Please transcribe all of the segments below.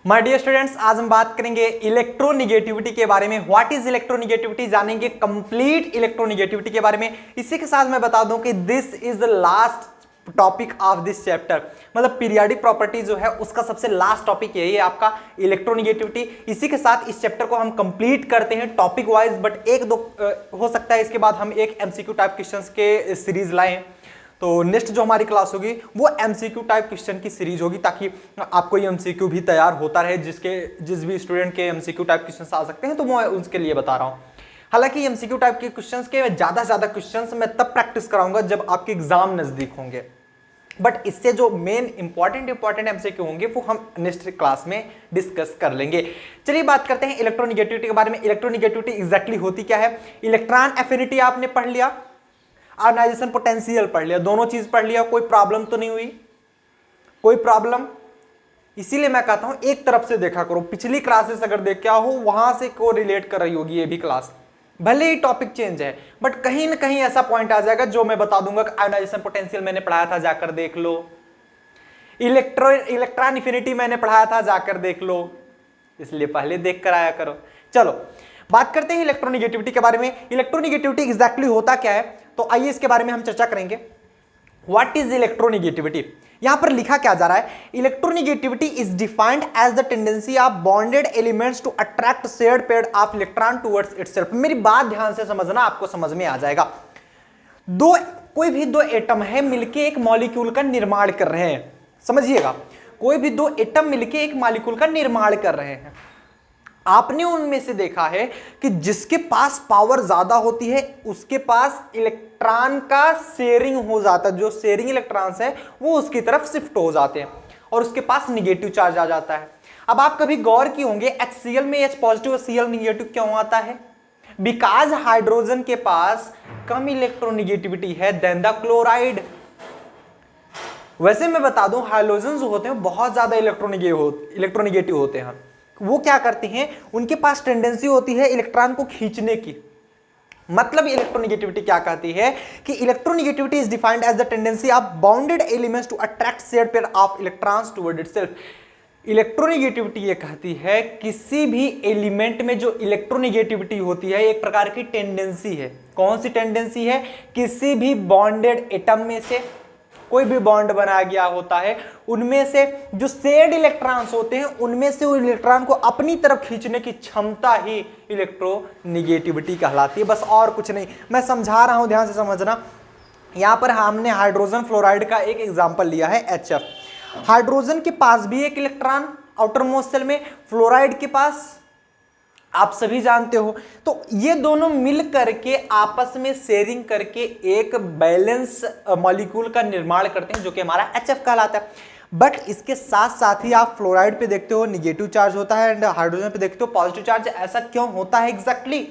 My dear students, आज हम बात करेंगे इलेक्ट्रोनिगेटिविटी के बारे में। व्हाट इज इलेक्ट्रोनिगेटिविटी, जानेंगे कंप्लीट इलेक्ट्रोनिगेटिविटी के बारे में। इसी के साथ मैं बता दूं कि this is the last topic of this chapter, मतलब पीरियोडिक प्रॉपर्टी जो है उसका सबसे लास्ट टॉपिक यही है आपका इलेक्ट्रोनिगेटिविटी। इसी के साथ इस चैप्टर को हम कंप्लीट करते हैं टॉपिक वाइज, बट एक दो हो सकता है इसके बाद हम एक एमसीक्यू टाइप क्वेश्चंस के सीरीज लाएं। तो नेक्स्ट जो हमारी क्लास होगी वो एमसीक्यू टाइप क्वेश्चन की सीरीज होगी, ताकि आपको ये एमसीक्यू भी तैयार होता रहे। जिस भी स्टूडेंट के एमसीक्यू टाइप क्वेश्चन आ सकते हैं तो मैं उसके लिए बता रहा हूँ। हालांकि एमसीक्यू टाइप के क्वेश्चंस के ज्यादा से ज्यादा क्वेश्चंस मैं तब प्रैक्टिस कराऊंगा जब आपके एग्जाम नजदीक होंगे, बट इससे जो मेन इंपॉर्टेंट एमसीक्यू होंगे वो हम नेक्स्ट क्लास में डिस्कस कर लेंगे। चलिए बात करते हैं इलेक्ट्रोनिगेटिविटी के बारे में। इलेक्ट्रोनिगेटिविटी एग्जैक्टली होती क्या है? इलेक्ट्रॉन एफिनिटी आपने पढ़ लिया, आयोनाइजेशन पोटेंशियल पढ़ लिया, दोनों चीज पढ़ लिया। कोई प्रॉब्लम तो नहीं हुई? कोई प्रॉब्लम? इसीलिए मैं कहता हूं एक तरफ से देखा करो। पिछली क्लासेस अगर देख क्या हो वहां से को रिलेट कर रही होगी ये भी क्लास, भले ही टॉपिक चेंज है बट कहीं ना कहीं ऐसा पॉइंट आ जाएगा जो मैं बता दूंगा कि आयोनाइजेशन पोटेंशियल मैंने पढ़ाया था, जाकर देख लो। इलेक्ट्रॉन एफिनिटी मैंने पढ़ाया था, जाकर देख लो। इसलिए पहले देख कर आया करो। चलो बात करते हैं इलेक्ट्रोनिगेटिविटी के बारे में। इलेक्ट्रोनिगेटिविटी एग्जैक्टली होता क्या है, तो आइए इसके बारे में हम चर्चा करेंगे। What is electronegativity? यहां पर लिखा क्या जा रहा है? Electronegativity is defined as the tendency of bonded elements to attract shared pair of electron towards itself. मेरी बात ध्यान से समझना, आपको समझ में आ जाएगा। कोई भी दो एटम है मिलके एक मॉलिक्यूल का निर्माण कर रहे हैं, समझिएगा। कोई भी दो एटम मिलके एक मॉलिक्यूल का निर्माण कर रहे हैं। आपने उनमें से देखा है कि जिसके पास पावर ज्यादा होती है उसके पास इलेक्ट्रॉन का शेयरिंग हो जाता है, जो शेयरिंग इलेक्ट्रॉन्स है वो उसकी तरफ शिफ्ट हो जाते हैं और उसके पास निगेटिव चार्ज आ जाता है। अब आप कभी गौर किए होंगे HCl में H पॉजिटिव और Cl निगेटिव क्यों आता है? बिकॉज हाइड्रोजन के पास कम इलेक्ट्रोनिगेटिविटी है देन द क्लोराइड। वैसे मैं बता दूं हाइड्रोजन जो होते हैं बहुत ज्यादा इलेक्ट्रोनिगेटिव होते हैं। वो क्या करते हैं, उनके पास टेंडेंसी होती है इलेक्ट्रॉन को खींचने की। मतलब इलेक्ट्रोनिगेटिविटी क्या कहती है कि electronegativity is defined as the tendency of bounded elements to attract shared pair of electrons toward itself. Electronegativity ये कहती है किसी भी एलिमेंट में जो इलेक्ट्रोनिगेटिविटी होती है एक प्रकार की टेंडेंसी है। कौन सी टेंडेंसी है? किसी भी बॉन्डेड एटम में से कोई भी बॉन्ड बनाया गया होता है उनमें से जो शेयर्ड इलेक्ट्रॉन्स होते हैं उनमें से वो इलेक्ट्रॉन को अपनी तरफ खींचने की क्षमता ही इलेक्ट्रोनिगेटिविटी कहलाती है, बस और कुछ नहीं। मैं समझा रहा हूं, ध्यान से समझना। यहां पर हमने हाइड्रोजन फ्लोराइड का एक एग्जांपल लिया है HF। हाइड्रोजन के पास भी एक इलेक्ट्रॉन आउटर मोस्ट शेल में, फ्लोराइड के पास आप सभी जानते हो। तो ये दोनों मिल करके आपस में शेयरिंग करके एक बैलेंस मॉलिक्यूल का निर्माण करते हैं जो कि हमारा HF कहलाता है। बट इसके साथ साथ ही आप फ्लोराइड पे देखते हो निगेटिव चार्ज होता है एंड हाइड्रोजन पे देखते हो पॉजिटिव चार्ज। ऐसा क्यों होता है exactly?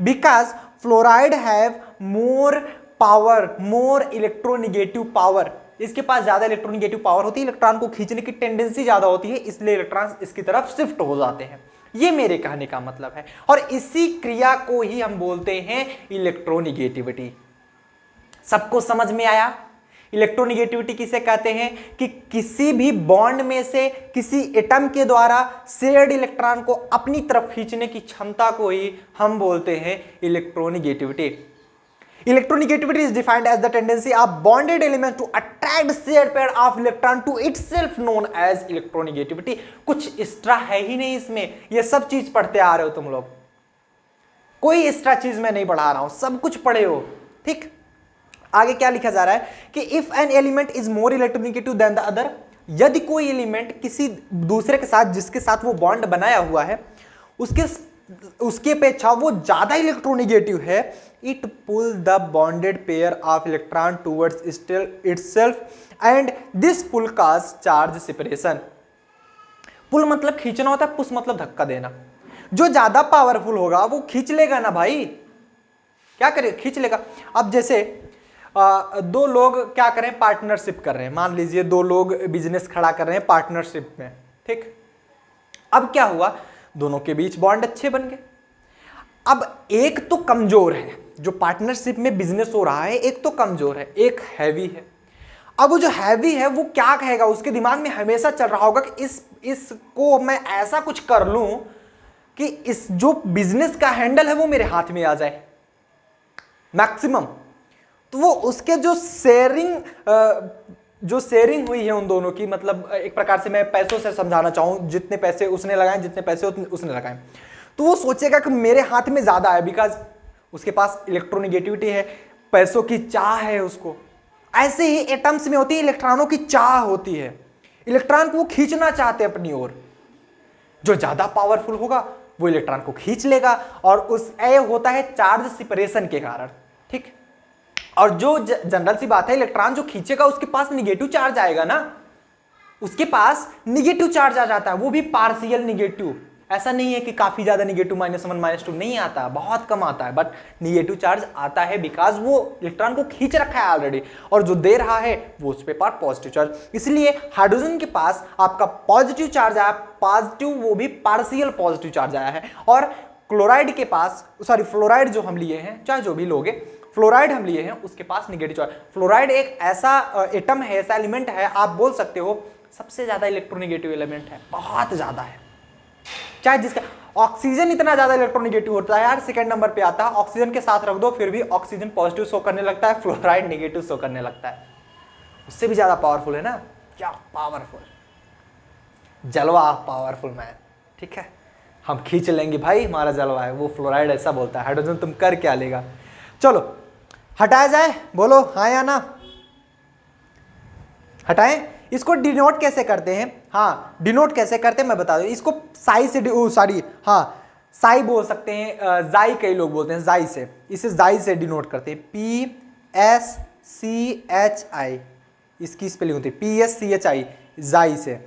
Because fluoride have more power, more electronegative power. इसके पास ज्यादा इलेक्ट्रोनिगेटिव पावर होती है, इलेक्ट्रॉन को खींचने की टेंडेंसी ज्यादा होती है, इसलिए इलेक्ट्रॉन इसकी तरफ शिफ्ट हो जाते हैं। ये मेरे कहने का मतलब है और इसी क्रिया को ही हम बोलते हैं इलेक्ट्रोनिगेटिविटी। सबको समझ में आया? इलेक्ट्रोनिगेटिविटी किसे कहते हैं कि किसी भी बॉन्ड में से किसी एटम के द्वारा शेयर्ड इलेक्ट्रॉन को अपनी तरफ खींचने की क्षमता को ही हम बोलते हैं electronegativity. Electronegativity is defined as the tendency of bonded elements to attract shared pair of electron to itself known as electronegativity। कुछ एक्स्ट्रा है ही नहीं इसमें, ये सब चीज पढ़ते आ रहे हो तुम लोग, कोई एक्स्ट्रा चीज मैं नहीं पढ़ा रहा हूं, सब कुछ पढ़े हो। ठीक, आगे क्या लिखा जा रहा है कि if an element is more electronegative than the other, यदि कोई एलिमेंट किसी दूसरे के साथ जिसके साथ वो बॉन्ड बनाया हुआ है उसकी अपेक्षा वो ज्यादा इलेक्ट्रोनिगेटिव है, it pull the bonded pair of electron towards itself and this pull cause charge separation. Pull मतलब खींचना होता है, पुश मतलब धक्का देना। जो ज्यादा पावरफुल होगा वो खींच लेगा ना भाई, क्या करेगा? खींच लेगा। अब जैसे दो लोग क्या करें, पार्टनरशिप कर रहे हैं, मान लीजिए दो लोग बिजनेस खड़ा कर रहे हैं पार्टनरशिप में। ठीक, अब क्या हुआ, दोनों के बीच बॉन्ड अच्छे बन गए। अब एक तो कमजोर है, जो पार्टनरशिप में बिजनेस हो रहा है, एक तो कमजोर है, एक हैवी है। अब वो जो हैवी है वो क्या कहेगा, उसके दिमाग में हमेशा चल रहा होगा कि इस इसको मैं ऐसा कुछ कर लूं कि इस जो बिजनेस का हैंडल है वो मेरे हाथ में आ जाए मैक्सिमम। तो वो उसके जो शेयरिंग हुई है उन दोनों की, मतलब एक प्रकार से मैं पैसों से समझाना चाहूं, जितने पैसे उसने लगाए जितने पैसे उसने लगाए, तो वो सोचेगा कि मेरे हाथ में ज्यादा है, बिकॉज उसके पास इलेक्ट्रोनिगेटिविटी है, पैसों की चाह है उसको। ऐसे ही एटम्स में होती है, इलेक्ट्रॉनों की चाह होती है, इलेक्ट्रॉन को वो खींचना चाहते हैं अपनी ओर। जो ज्यादा पावरफुल होगा वो इलेक्ट्रॉन को खींच लेगा, और उस ए होता है चार्ज सेपरेशन के कारण, ठीक। और जो जनरल सी बात है, इलेक्ट्रॉन जो खींचेगा उसके पास निगेटिव चार्ज आएगा ना, उसके पास निगेटिव चार्ज आ जाता है, वो भी पार्शियल निगेटिव। ऐसा नहीं है कि काफी ज्यादा निगेटिव -1 -2 नहीं आता, बहुत कम आता है, बट निगेटिव चार्ज आता है बिकॉज वो इलेक्ट्रॉन को खींच रखा है ऑलरेडी, और जो दे रहा है वो उस पे पार्ट पॉजिटिव चार्ज। इसलिए हाइड्रोजन के पास आपका पॉजिटिव चार्ज आया, पॉजिटिव, वो भी पार्शियल पॉजिटिव चार्ज आया है। और क्लोराइड के पास, सॉरी फ्लोराइड जो हम लिए हैं, चाहे जो भी लोगे, फ्लोराइड हम लिए हैं, उसके पास निगेटिव चार्ज। फ्लोराइड एक ऐसा एटम है, ऐसा एलिमेंट है, आप बोल सकते हो सबसे ज्यादा इलेक्ट्रोनिगेटिव एलिमेंट है, बहुत ज्यादा है। चाहे जिसका ऑक्सीजन इतना ज्यादा इलेक्ट्रोनिगेटिव होता है यार, सेकंड नंबर पे आता है। ऑक्सीजन के साथ रख दो फिर भी ऑक्सीजन पॉजिटिव शो करने लगता है, फ्लोराइड नेगेटिव शो करने लगता है। उससे भी ज्यादा पावरफुल है ना, क्या पावरफुल, जलवा पावरफुल मैन, ठीक है, हम खींच लेंगे भाई, हमारा जलवा है। वो फ्लोराइड ऐसा बोलता है, हाइड्रोजन तुम कर क्या लेगा। चलो हटाया जाए, बोलो हाँ या ना, हटाएं। इसको डिनोट कैसे करते हैं, हाँ डिनोट कैसे करते हैं मैं बता दूं। इसको साई से, सॉरी हाँ साई बोल सकते हैं, जाई कई लोग बोलते हैं, जाई से, इसे जाई से डिनोट करते हैं, PSCHI इसकी स्पेलिंग होती है, PSCHI, जाई से,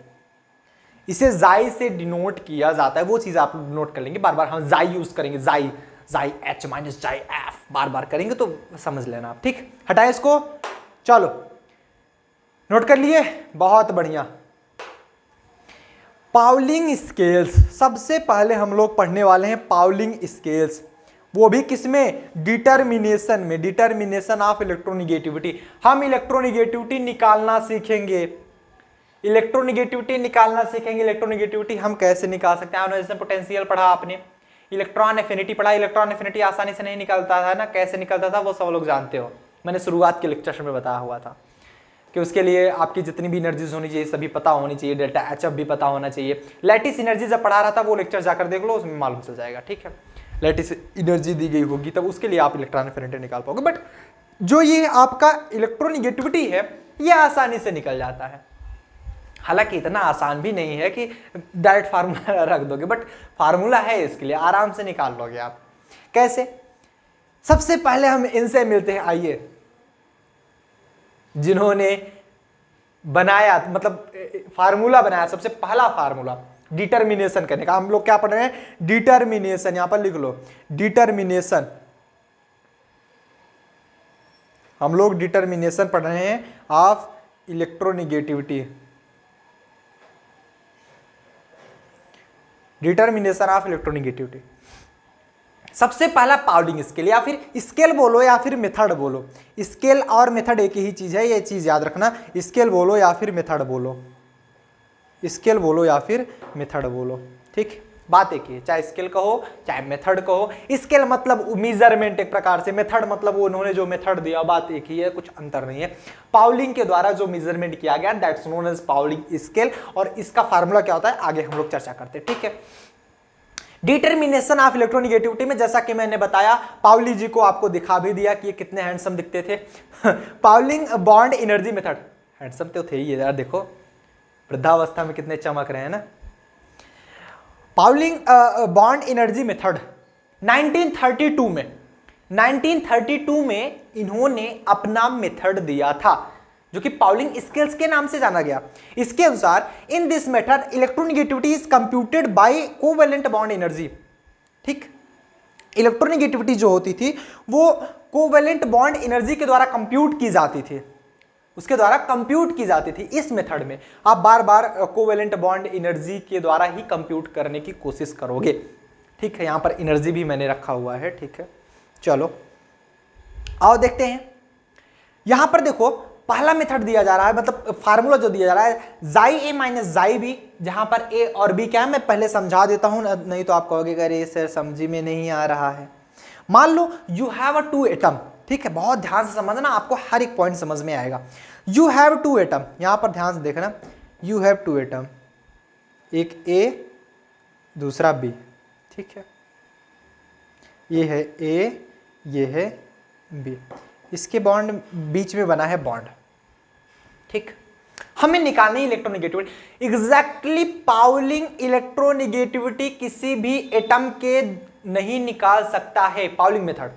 इसे जाई से डिनोट किया जाता है। वो चीज आप नोट कर लेंगे, बार बार हम जाई यूज करेंगे, जाई जाई H - जाई F बार बार करेंगे तो समझ लेना आप, ठीक। हटाए इसको, चलो नोट कर लिए, बहुत बढ़िया। पाउलिंग स्केल्स, सबसे पहले हम लोग पढ़ने वाले हैं पाउलिंग स्केल्स, वो भी किसमें, डिटर्मिनेशन में, डिटर्मिनेशन ऑफ इलेक्ट्रोनिगेटिविटी। हम इलेक्ट्रोनिगेटिविटी निकालना सीखेंगे, इलेक्ट्रोनिगेटिविटी निकालना सीखेंगे। इलेक्ट्रोनिगेटिविटी हम कैसे निकाल सकते हैं, आयोनाइजेशन पोटेंशियल पढ़ा आपने, इलेक्ट्रॉन एफिनिटी पढ़ा। इलेक्ट्रॉन एफिनिटी आसानी से नहीं निकलता था ना, कैसे निकलता था वो सब लोग जानते हो, मैंने शुरुआत के लेक्चर में बताया हुआ था कि उसके लिए आपकी जितनी भी एनर्जीज होनी चाहिए सभी पता होनी चाहिए, डेल्टा एच भी पता होना चाहिए। लैटिस एनर्जी जब पढ़ा रहा था वो लेक्चर जाकर देख लो, उसमें मालूम चल जाएगा, ठीक है। लैटिस एनर्जी दी गई होगी तब उसके लिए आप इलेक्ट्रॉन एफिनिटी निकाल पाओगे। बट जो ये आपका इलेक्ट्रोनिगेटिविटी है ये आसानी से निकल जाता है, हालांकि इतना आसान भी नहीं है कि डायरेक्ट फार्मूला रख दोगे, बट फार्मूला है इसके लिए, आराम से निकाल लोगे आप। कैसे, सबसे पहले हम इनसे मिलते हैं, आइए, जिन्होंने बनाया, मतलब फार्मूला बनाया, सबसे पहला फार्मूला डिटर्मिनेशन करने का। हम लोग क्या पढ़ रहे हैं, डिटर्मिनेशन, यहां पर लिख लो डिटर्मिनेशन, हम लोग डिटर्मिनेशन पढ़ रहे हैं of electronegativity, determination of electronegativity. सबसे पहला पाउलिंग स्केल, या फिर स्केल बोलो या फिर मेथड बोलो, स्केल और मेथड एक ही चीज है, ये चीज याद रखना, स्केल बोलो या फिर मेथड बोलो, स्केल बोलो या फिर मेथड बोलो, ठीक, बात एक ही है, चाहे स्केल कहो चाहे मेथड कहो। स्केल मतलब मेजरमेंट एक प्रकार से, मेथड मतलब उन्होंने जो मेथड दिया, बात एक ही है, कुछ अंतर नहीं है। पाउलिंग के द्वारा जो मेजरमेंट किया गया that's known as Pauling scale, और इसका फार्मूला क्या होता है आगे हम लोग चर्चा करते हैं, ठीक है। डिटर्मिनेशन ऑफ इलेक्ट्रोनिगेटिविटी में जैसा कि मैंने बताया, पाउली जी को आपको दिखा भी दिया कि ये कितने हैंडसम दिखते थे। Pauling bond energy method, handsome तो थे ही यार, देखो वृद्धावस्था में कितने चमक रहे हैं ना। पाउलिंग बॉन्ड एनर्जी मेथड 1932 में इन्होंने अपना मेथड दिया था जो कि पाउलिंग स्केल्स के नाम से जाना गया। इसके अनुसार in this method electronegativity is computed by covalent bond energy, ठीक, इलेक्ट्रोनिगेटिविटी जो होती थी वो कोवेलेंट बॉन्ड एनर्जी के द्वारा कंप्यूट की जाती थी, उसके द्वारा कंप्यूट की जाती थी। इस मेथड में आप बार बार कोवेलेंट बॉन्ड एनर्जी के द्वारा ही कंप्यूट करने की कोशिश करोगे, ठीक है। यहां पर एनर्जी भी मैंने रखा हुआ है, ठीक है। चलो आओ देखते हैं, यहां पर देखो पहला मेथड दिया जा रहा है, मतलब फार्मूला जो दिया जा रहा है जाई ए माइनस जाई बी, जहां पर ए और बी क्या है मैं पहले समझा देता हूं, नहीं तो आप कहोगे अरे सर समझी में नहीं आ रहा है। मान लो यू हैव अ 2 एटम, ठीक है, बहुत ध्यान से समझना, आपको हर एक पॉइंट समझ में आएगा। यू हैव 2 एटम, यहां पर ध्यान से देखना, यू हैव 2 एटम, एक ए दूसरा बी, ठीक है, ये है ए ये है बी, इसके बॉन्ड बीच में बना है बॉन्ड, ठीक। हमें निकालनी है इलेक्ट्रोनेगेटिविटी। एग्जैक्टली पाउलिंग इलेक्ट्रोनेगेटिविटी किसी भी एटम के नहीं निकाल सकता है, पाउलिंग मेथड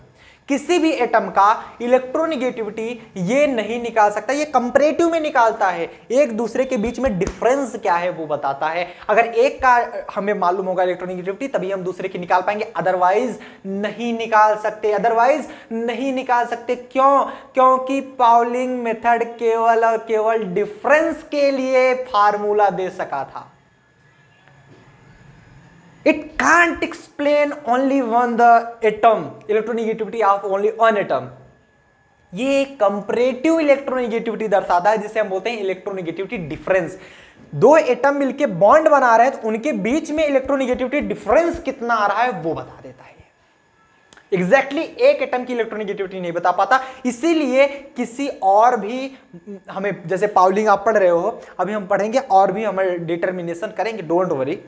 किसी भी एटम का इलेक्ट्रोनेगेटिविटी ये नहीं निकाल सकता, ये कंपैरेटिव में निकालता है, एक दूसरे के बीच में डिफरेंस क्या है वो बताता है। अगर एक का हमें मालूम होगा इलेक्ट्रोनेगेटिविटी तभी हम दूसरे की निकाल पाएंगे, अदरवाइज नहीं निकाल सकते, अदरवाइज नहीं निकाल सकते। क्यों? क्योंकि पाउलिंग मेथड केवल और केवल डिफरेंस के लिए फार्मूला दे सका था। It can't explain only one the atom, electronegativity of only one atom. ये कंपैरेटिव इलेक्ट्रोनेगेटिविटी दर्शाता है, जिसे हम बोलते हैं इलेक्ट्रोनेगेटिविटी डिफरेंस। दो एटम मिलके बॉन्ड बना रहे हैं तो उनके बीच में इलेक्ट्रोनेगेटिविटी डिफरेंस कितना आ रहा है वो बता देता है। एग्जैक्टली एक एटम की इलेक्ट्रोनेगेटिविटी नहीं बता पाता, इसीलिए किसी और भी हमें, जैसे पाउलिंग आप पढ़ रहे हो, अभी हम पढ़ेंगे और भी हमें डिटर्मिनेशन करेंगे, डोंट वरी,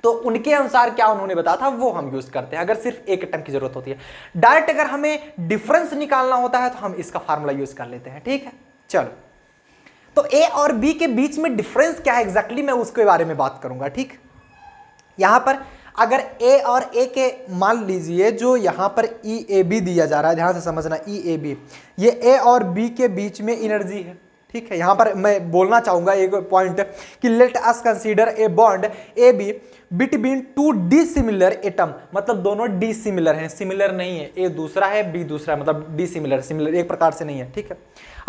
तो उनके अनुसार क्या उन्होंने बताया था वो हम यूज करते हैं अगर सिर्फ एक एटम की जरूरत होती है। डायरेक्ट अगर हमें डिफरेंस निकालना होता है तो हम इसका फार्मूला यूज कर लेते हैं, ठीक है। चलो, तो ए और बी के बीच में डिफरेंस क्या है एग्जैक्टली मैं उसके बारे में बात करूंगा, ठीक। यहां पर अगर ए और ए के मान लीजिए जो यहां पर ई ए बी दिया जा रहा है, ध्यान से समझना, ई ए बी, ये ए और बी के बीच में एनर्जी है, ठीक है। यहां पर मैं बोलना चाहूंगा एक पॉइंट कि let us consider a bond A be between two dissimilar atom, मतलब दोनों डिसिमिलर हैं, सिमिलर नहीं है, ए दूसरा है बी दूसरा है, मतलब डिसिमिलर, सिमिलर एक प्रकार से नहीं है, ठीक है।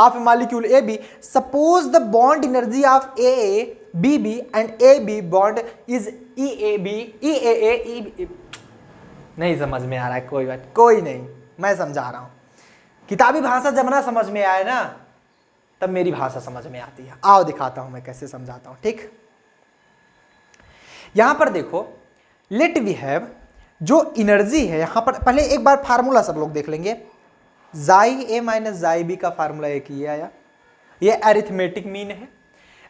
Of molecule A B, suppose the bond energy of A B B and A B bond is E A B, E A, नहीं समझ में आ रहा है, कोई बात कोई नहीं, मैं समझा रहा हूं। किताबी भाषा जब ना समझ में आए ना तब मेरी भाषा समझ में आती है। आओ दिखाता हूं मैं कैसे समझाता हूं, ठीक। यहां पर देखो, लेट वी हैव, जो एनर्जी है यहां पर, पहले एक बार फार्मूला सब लोग देख लेंगे। Xi A minus xi B का फार्मूला एक ही आया, ये अरिथमेटिक मीन है।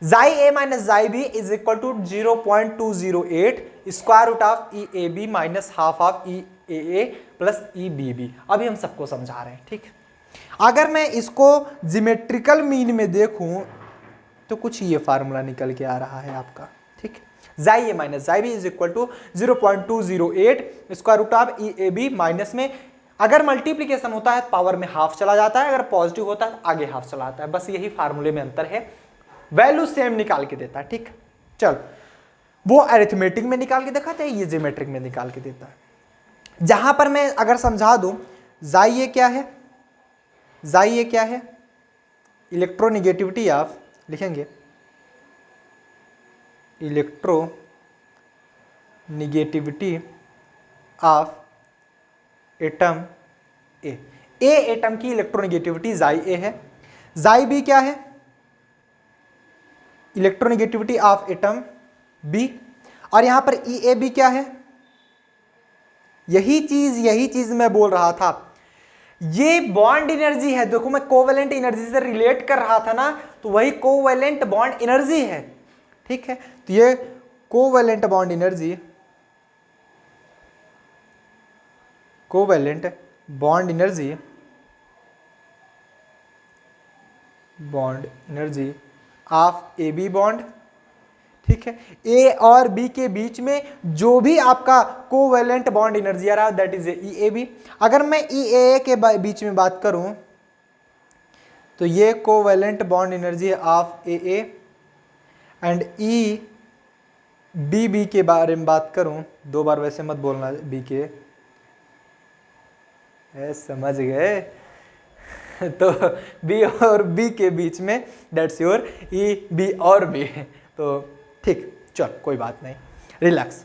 जाई A minus xi B is equal to 0.208 square root of E A B minus half of E A A plus E B B. अभी हम सबको समझा रहे हैं, ठीक। अगर मैं इसको जिमेट्रिकल मीन में देखूं तो कुछ ये फार्मूला निकल के आ रहा है आपका, ठीक। Xi A minus xi B is equal to 0.208 square root of E A B, minus में अगर मल्टीप्लीकेशन होता है पावर में हाफ चला जाता है, अगर पॉजिटिव होता है तो आगे हाफ चला जाता है, बस यही फार्मूले में अंतर है, वैल्यू सेम निकाल के देता है, ठीक। चल, वो अरिथमेटिक में निकाल के दिखाते हैं, ये जियोमेट्रिक में निकाल के देता है। जहां पर मैं अगर समझा दूं, जाई ए क्या है, जाई ए क्या है, इलेक्ट्रोनेगेटिविटी ऑफ, लिखेंगे electro negativity of atom A, atom की इलेक्ट्रोनेगेटिविटी जाई ए है। जाई बी क्या है, इलेक्ट्रोनेगेटिविटी ऑफ एटम बी, और यहां पर ई ए बी क्या है, यही चीज मैं बोल रहा था, ये बॉन्ड एनर्जी है। देखो मैं कोवेलेंट एनर्जी से रिलेट कर रहा था ना, तो वही कोवेलेंट बॉन्ड एनर्जी है, ठीक है। तो ये covalent bond energy, covalent bond energy, bond energy of A B bond, ठीक है। ए और बी के बीच में जो भी आपका कोवेलेंट बॉन्ड एनर्जी आ रहा है that is E A B. अगर मैं ई ए के बीच में बात करूं तो ये covalent bond energy of A and E B B के बारे में बात करूं, दो बार वैसे मत बोलना बी के, समझ गए तो बी और बी के बीच में दैट्स योर ई बी और बी, तो ठीक, चल कोई बात नहीं, रिलैक्स।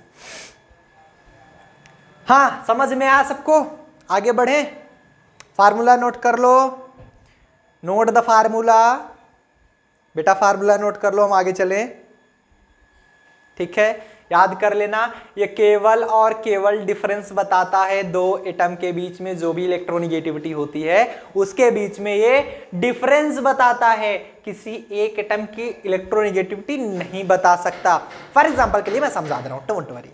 हाँ समझ में आया सबको, आगे बढ़े, फार्मूला नोट कर लो। नोट द फार्मूला, बेटा फार्मूला नोट कर लो, हम आगे चलें। ठीक है, याद कर लेना, ये केवल और केवल डिफरेंस बताता है दो एटम के बीच में जो भी इलेक्ट्रोनिगेटिविटी होती है उसके बीच में ये डिफरेंस बताता है, किसी एक एटम की इलेक्ट्रोनिगेटिविटी नहीं बता सकता। फॉर एग्जांपल के लिए मैं समझा दे रहा हूं, डोंट वरी।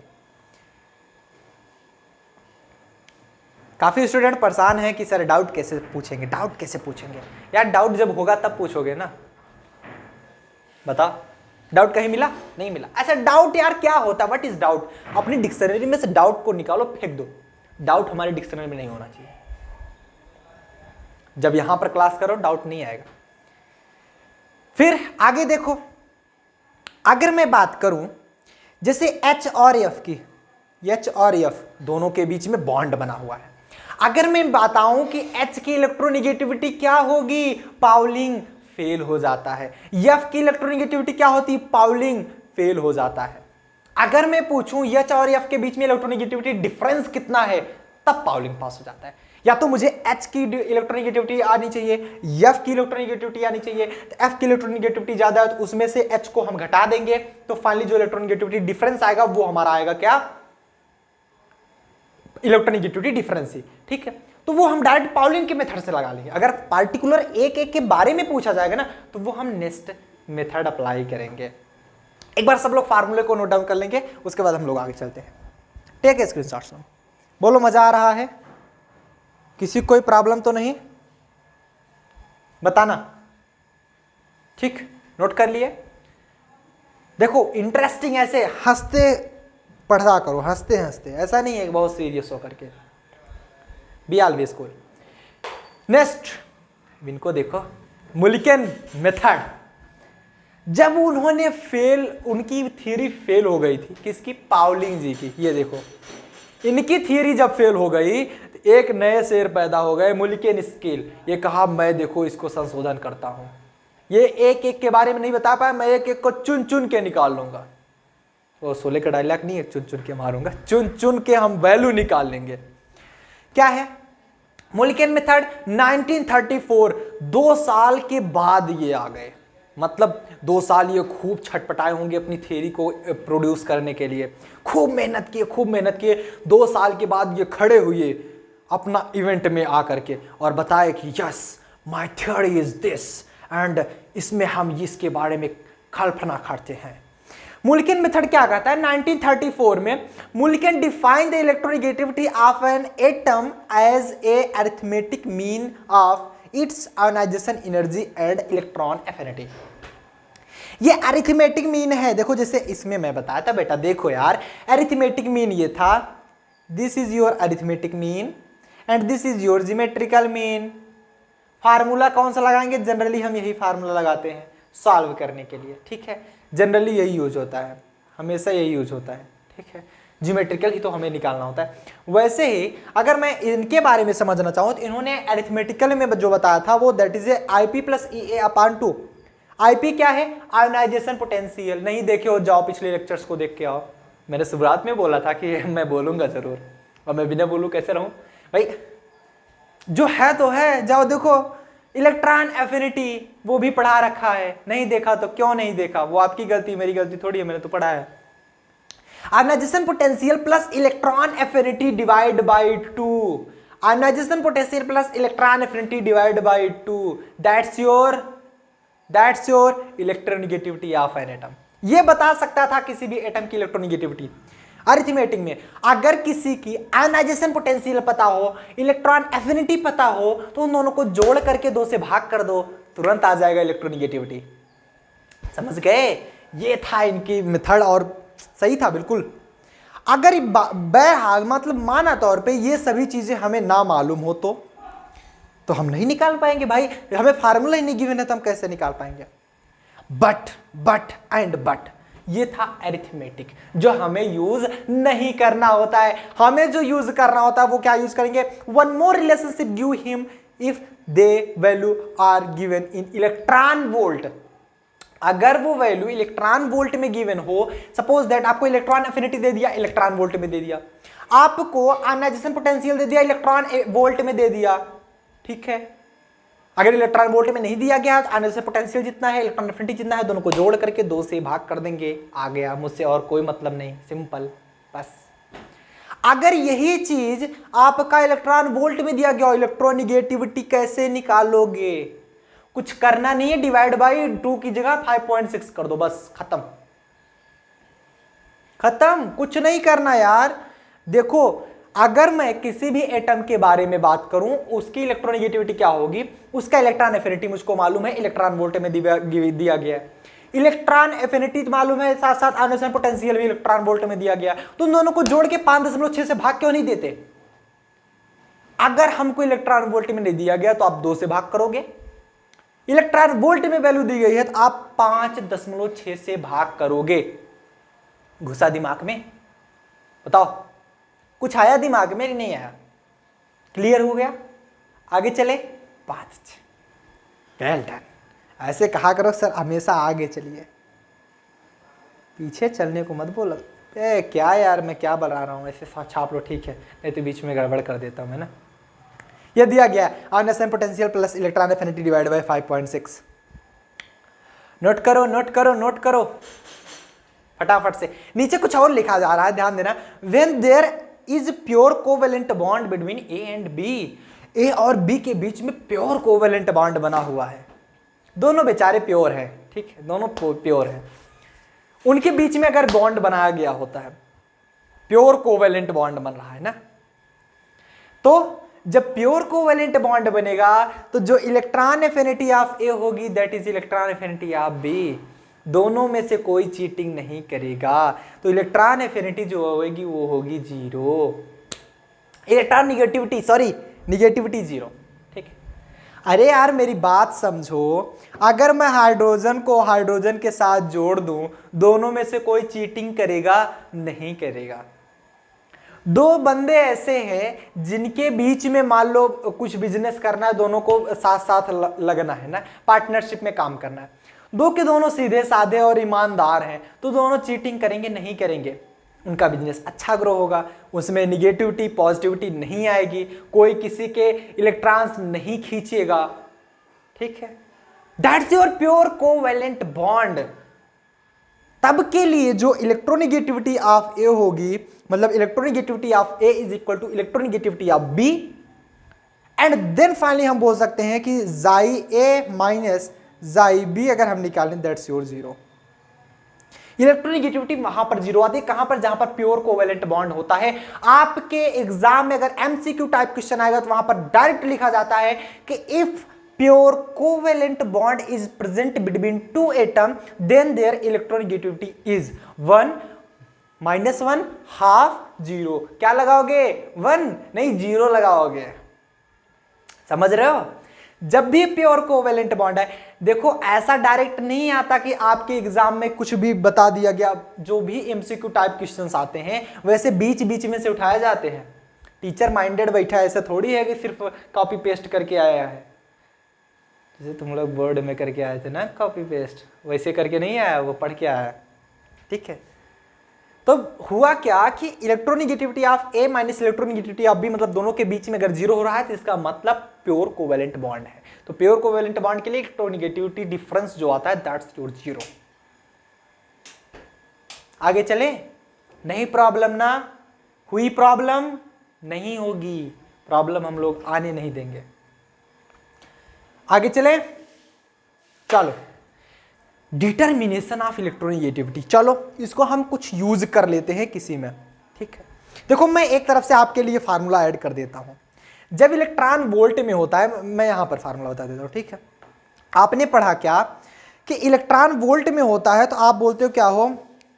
काफी स्टूडेंट परेशान हैं कि सर डाउट कैसे पूछेंगे, डाउट कैसे पूछेंगे। यार डाउट जब होगा तब पूछोगे ना, बता डाउट कहीं मिला? नहीं मिला। अच्छा डाउट यार क्या होता है, व्हाट इज डाउट? अपनी डिक्शनरी में से डाउट को निकालो, फेंक दो। डाउट हमारी डिक्शनरी में नहीं होना चाहिए। जब यहां पर क्लास करो डाउट नहीं आएगा। फिर आगे देखो, अगर मैं बात करूं जैसे H और F की, H और F दोनों के बीच में बॉन्ड बना हुआ है, अगर मैं बताऊं कि H की इलेक्ट्रोनिगेटिविटी क्या होगी, पाउलिंग, फेल हो जाता है। F की इलेक्ट्रोनिगेटिविटी क्या होती है, पाउलिंग, फेल हो जाता है। अगर मैं पूछूं H और F के बीच में इलेक्ट्रोनिगेटिविटी डिफरेंस कितना है, तब पाउलिंग पास हो जाता है। या तो मुझे H की इलेक्ट्रोनिगेटिविटी आनी चाहिए, F की इलेक्ट्रोनिगेटिविटी आनी चाहिए। तो F की इलेक्ट्रोनिगेटिविटी ज्यादा है तो उसमें से H को हम घटा देंगे, तो फाइनली जो इलेक्ट्रोनिगेटिविटी डिफरेंस आएगा वो हमारा आएगा क्या, इलेक्ट्रोनिगेटिविटी डिफरेंस ही। ठीक है, तो वो हम डायरेक्ट पाउलिंग के मेथड से लगा लेंगे। अगर पार्टिकुलर एक एक के बारे में पूछा जाएगा ना तो वो हम नेक्स्ट मेथड अप्लाई करेंगे। एक बार सब लोग फार्मूले को नोट डाउन कर लेंगे, उसके बाद हम लोग आगे चलते हैं। Take a screenshot. बोलो मजा आ रहा है? किसी कोई प्रॉब्लम तो नहीं? बताना। ठीक, नोट कर लिए? देखो इंटरेस्टिंग ऐसे हंसते पढ़ा करो, हंसते हंसते, ऐसा नहीं है बहुत सीरियस होकर के। Be always cool. नेक्स्ट इनको देखो, मुल्केन मेथड। जब उन्होंने उनकी थ्योरी फेल हो गई थी, किसकी, पाउलिंग जी की। ये देखो इनकी थ्योरी जब फेल हो गई तो एक नए शेर पैदा हो गए, मुल्केन स्केल। ये कहा मैं देखो इसको संशोधन करता हूं, ये एक एक के बारे में नहीं बता पाया, मैं एक एक को चुन चुन के निकाल लूंगा। वो सोले का डायलॉग नहीं है, चुन चुन के मारूंगा, चुन चुन के हम वैल्यू निकाल लेंगे। क्या है मुल्केन मेथड? 1934, 2 साल के बाद ये आ गए। मतलब 2 साल ये खूब छटपटाए होंगे अपनी थ्योरी को प्रोड्यूस करने के लिए, खूब मेहनत किए। 2 साल के बाद ये खड़े हुए अपना इवेंट में आकर के और बताए कि yes my theory is this, and इसमें हम इसके बारे में कल्पना करते हैं। मुल्केन मेथड क्या कहता है? 1934 में Mulliken define the electronegativity of an atom as a arithmetic mean of its ionization energy and electron affinity. ये अरिथमेटिक मीन है। देखो जैसे इसमें मैं बताया था बेटा, देखो यार अरिथमेटिक मीन ये था, this is your arithmetic mean and this is your geometrical mean. Formula कौन सा लगाएंगे? जनरली हम यही फार्मूला लगाते हैं सॉल्व करने के लिए। ठीक है, जनरली यही यूज होता है, हमेशा यही यूज होता है। ठीक है, ज्योमेट्रिकल ही तो हमें निकालना होता है। वैसे ही अगर मैं इनके बारे में समझना चाहूँ तो इन्होंने अरिथमेटिकल में जो बताया था वो that is IP + EA/2। IP क्या है? Ionization potential. नहीं देखे हो जाओ पिछले लेक्चर्स को देख के आओ। मैंने शुरुआत में बोला था कि मैं बोलूंगा जरूर, और मैं बिना बोलूँ कैसे रहूँ भाई, जो है तो है, जाओ देखो। इलेक्ट्रॉन एफिनिटी वो भी पढ़ा रखा है, नहीं देखा तो क्यों नहीं देखा, वो आपकी गलती मेरी गलती थोड़ी है, मैंने तो पढ़ा है। Ionisation potential plus electron affinity divide bye 2, ionisation potential plus electron affinity divide bye 2, that's your electronegativity of an atom. ये बता सकता था किसी भी एटम की इलेक्ट्रोनिगेटिविटी अरिथमेटिक में। अगर किसी की आयोनाइजेशन पोटेंशियल पता हो, इलेक्ट्रॉन एफिनिटी पता हो, तो उन दोनों को जोड़ करके 2 से भाग कर दो, तुरंत आ जाएगा इलेक्ट्रोनिगेटिविटी। समझ गए? ये था इनकी मेथड और सही था बिल्कुल। अगर बहरहाल मतलब माना तौर पे ये सभी चीजें हमें ना मालूम हो तो हम नहीं निकाल पाएंगे भाई, हमें फार्मूला ही नहीं गिवन है तो हम कैसे निकाल पाएंगे। बट ये था अरिथमेटिक, जो हमें यूज नहीं करना होता है। हमें जो यूज करना होता है वो क्या यूज करेंगे? One more relationship give him if they value are given in electron volt. अगर वो वैल्यू इलेक्ट्रॉन वोल्ट में गिवन हो, सपोज दैट आपको इलेक्ट्रॉन एफिनिटी दे दिया, इलेक्ट्रॉन वोल्ट में दे दिया, आपको आयोनाइजेशन पोटेंशियल दे दिया, इलेक्ट्रॉन वोल्ट में दे दिया, ठीक है। अगर इलेक्ट्रॉन वोल्ट में नहीं दिया गया तो आयोनाइजेशन पोटेंशियल जितना है, इलेक्ट्रॉन एफिनिटी जितना है, दोनों को जोड़ करके 2 से भाग कर देंगे, आ गया, मुझसे और कोई मतलब नहीं, सिंपल बस। अगर यही चीज आपका इलेक्ट्रॉन वोल्ट में दिया गया, इलेक्ट्रोनिगेटिविटी कैसे निकालोगे? कुछ करना नहीं है, डिवाइड बाई 2 की जगह 5.6 कर दो, बस खत्म खत्म, कुछ नहीं करना यार। देखो अगर मैं किसी भी एटम के बारे में बात करूं, उसकी इलेक्ट्रोनिगेटिविटी क्या होगी, उसका इलेक्ट्रॉन एफिनिटी मुझको मालूम है, इलेक्ट्रॉन वोल्ट में दिया गया है, इलेक्ट्रॉन एफिनिटी मालूम है, साथ साथ आयोनाइजेशन पोटेंशियल भी इलेक्ट्रॉन वोल्ट में दिया गया। तो उन दोनों को जोड़ के 5.6 से भाग क्यों नहीं देते? अगर हमको इलेक्ट्रॉन वोल्ट में नहीं दिया गया तो आप 2 से भाग करोगे, इलेक्ट्रॉन वोल्ट में वैल्यू दी गई है तो आप 5.6 से भाग करोगे। घुसा दिमाग में? बताओ कुछ आया दिमाग में? नहीं आया? क्लियर हो गया? आगे चले, बात वेल डन। ऐसे कहा करो सर हमेशा आगे चलिए, पीछे चलने को मत बोलो। क्या यार मैं क्या बता रहा हूँ, ऐसे छाप लो ठीक है, नहीं तो बीच में गड़बड़ कर देता हूँ मैं ना। ये दिया गया ionisation potential plus electron affinity divide by 5.6। Note करो नोट करो नोट करो फटाफट से। नीचे कुछ और लिखा जा रहा है, ध्यान देना। When there is pure covalent bond between A and B, A और बी के बीच में प्योर कोवेलेंट बॉन्ड बना हुआ है, दोनों बेचारे प्योर हैं, ठीक है, दोनों प्योर हैं, उनके बीच में अगर बॉन्ड बनाया गया होता है, प्योर कोवेलेंट बॉन्ड बन रहा है ना, तो जब प्योर कोवेलेंट बॉन्ड बनेगा तो जो इलेक्ट्रॉन एफिनिटी ऑफ ए होगी that is electron affinity of B, दोनों में से कोई चीटिंग नहीं करेगा, तो इलेक्ट्रॉन एफिनिटी जो होगी वो होगी 0, इलेक्ट्रॉन निगेटिविटी सॉरी निगेटिविटी 0, ठीक है। अरे यार मेरी बात समझो, अगर मैं हाइड्रोजन को हाइड्रोजन के साथ जोड़ दूं, दोनों में से कोई चीटिंग करेगा? नहीं करेगा। दो बंदे ऐसे हैं जिनके बीच में मान लो कुछ बिजनेस करना है, दोनों को साथ साथ लगना है ना, पार्टनरशिप में काम करना है, दो के दोनों सीधे साधे और ईमानदार हैं, तो दोनों चीटिंग करेंगे? नहीं करेंगे। उनका बिजनेस अच्छा ग्रो होगा, उसमें निगेटिविटी पॉजिटिविटी नहीं आएगी, कोई किसी के इलेक्ट्रॉन्स नहीं खींचेगा, ठीक है। That's your pure covalent bond. तब के लिए जो इलेक्ट्रोनिगेटिविटी ऑफ ए होगी, मतलब electronegativity of A is equal to electronegativity of B, and then finally हम बोल सकते हैं कि जाई ए माइनस जाई बी अगर हम निकालें दैट्स योर 0। इलेक्ट्रोनिगेटिविटी वहां पर 0 आती है, कहां पर? जहां पर प्योर कोवेलेंट बॉन्ड होता है। आपके एग्जाम में अगर एमसीक्यू टाइप क्वेश्चन आएगा तो वहां पर डायरेक्ट लिखा जाता है कि if pure covalent bond is present between 2 atom then their electronegativity is 1 -1 half 0। क्या लगाओगे? 1 नहीं 0 लगाओगे, समझ रहे हो? जब भी प्योर कोवेलेंट बॉन्ड है, देखो ऐसा डायरेक्ट नहीं आता कि आपके एग्जाम में कुछ भी बता दिया गया, जो भी एमसीक्यू टाइप क्वेश्चंस आते हैं वैसे बीच बीच में से उठाए जाते हैं। टीचर माइंडेड बैठा है, ऐसा थोड़ी है कि सिर्फ कॉपी पेस्ट करके आया है, जैसे तुम लोग बोर्ड में करके आए थे ना कॉपी पेस्ट, वैसे करके नहीं आया, वो पढ़ के आया, ठीक है। तो हुआ क्या कि electronegativity of A minus electronegativity of B, मतलब दोनों के बीच में अगर 0 हो रहा है तो इसका मतलब प्योर कोवेलेंट बॉन्ड है। तो प्योर कोवेलेंट बॉन्ड के लिए इलेक्ट्रोनिगेटिविटी डिफरेंस जो आता है दैट्स योर 0। आगे चले? नहीं प्रॉब्लम ना हुई? प्रॉब्लम नहीं होगी, प्रॉब्लम हम लोग आने नहीं देंगे। आगे चले, चलो डिटर्मिनेशन ऑफ इलेक्ट्रोनिगेटिविटी, चलो इसको हम कुछ यूज कर लेते हैं किसी में, ठीक है। देखो मैं एक तरफ से आपके लिए फार्मूला ऐड कर देता हूं। जब इलेक्ट्रॉन वोल्ट में होता है, मैं यहां पर फार्मूला बता देता हूं, ठीक है। आपने पढ़ा क्या कि इलेक्ट्रॉन वोल्ट में होता है तो आप बोलते हो क्या हो,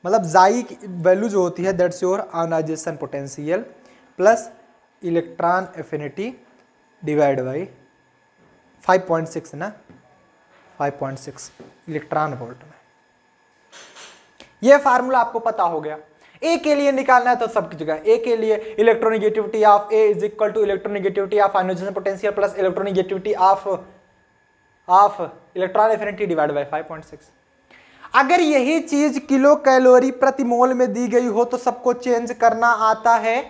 मतलब जाई वैल्यू जो होती है that's your ionisation potential plus electron affinity divide by 5.6 ना, 5.6 इलेक्ट्रॉन वोल्ट में। यह फार्मूला आपको पता हो गया। ए के लिए निकालना है तो सब जगह ए के लिए electronegativity of A is equal to electronegativity of ionization potential plus electronegativity of electron affinity divide by 5.6। अगर यही चीज किलो कैलोरी प्रति मोल में दी गई हो तो सबको चेंज करना आता है?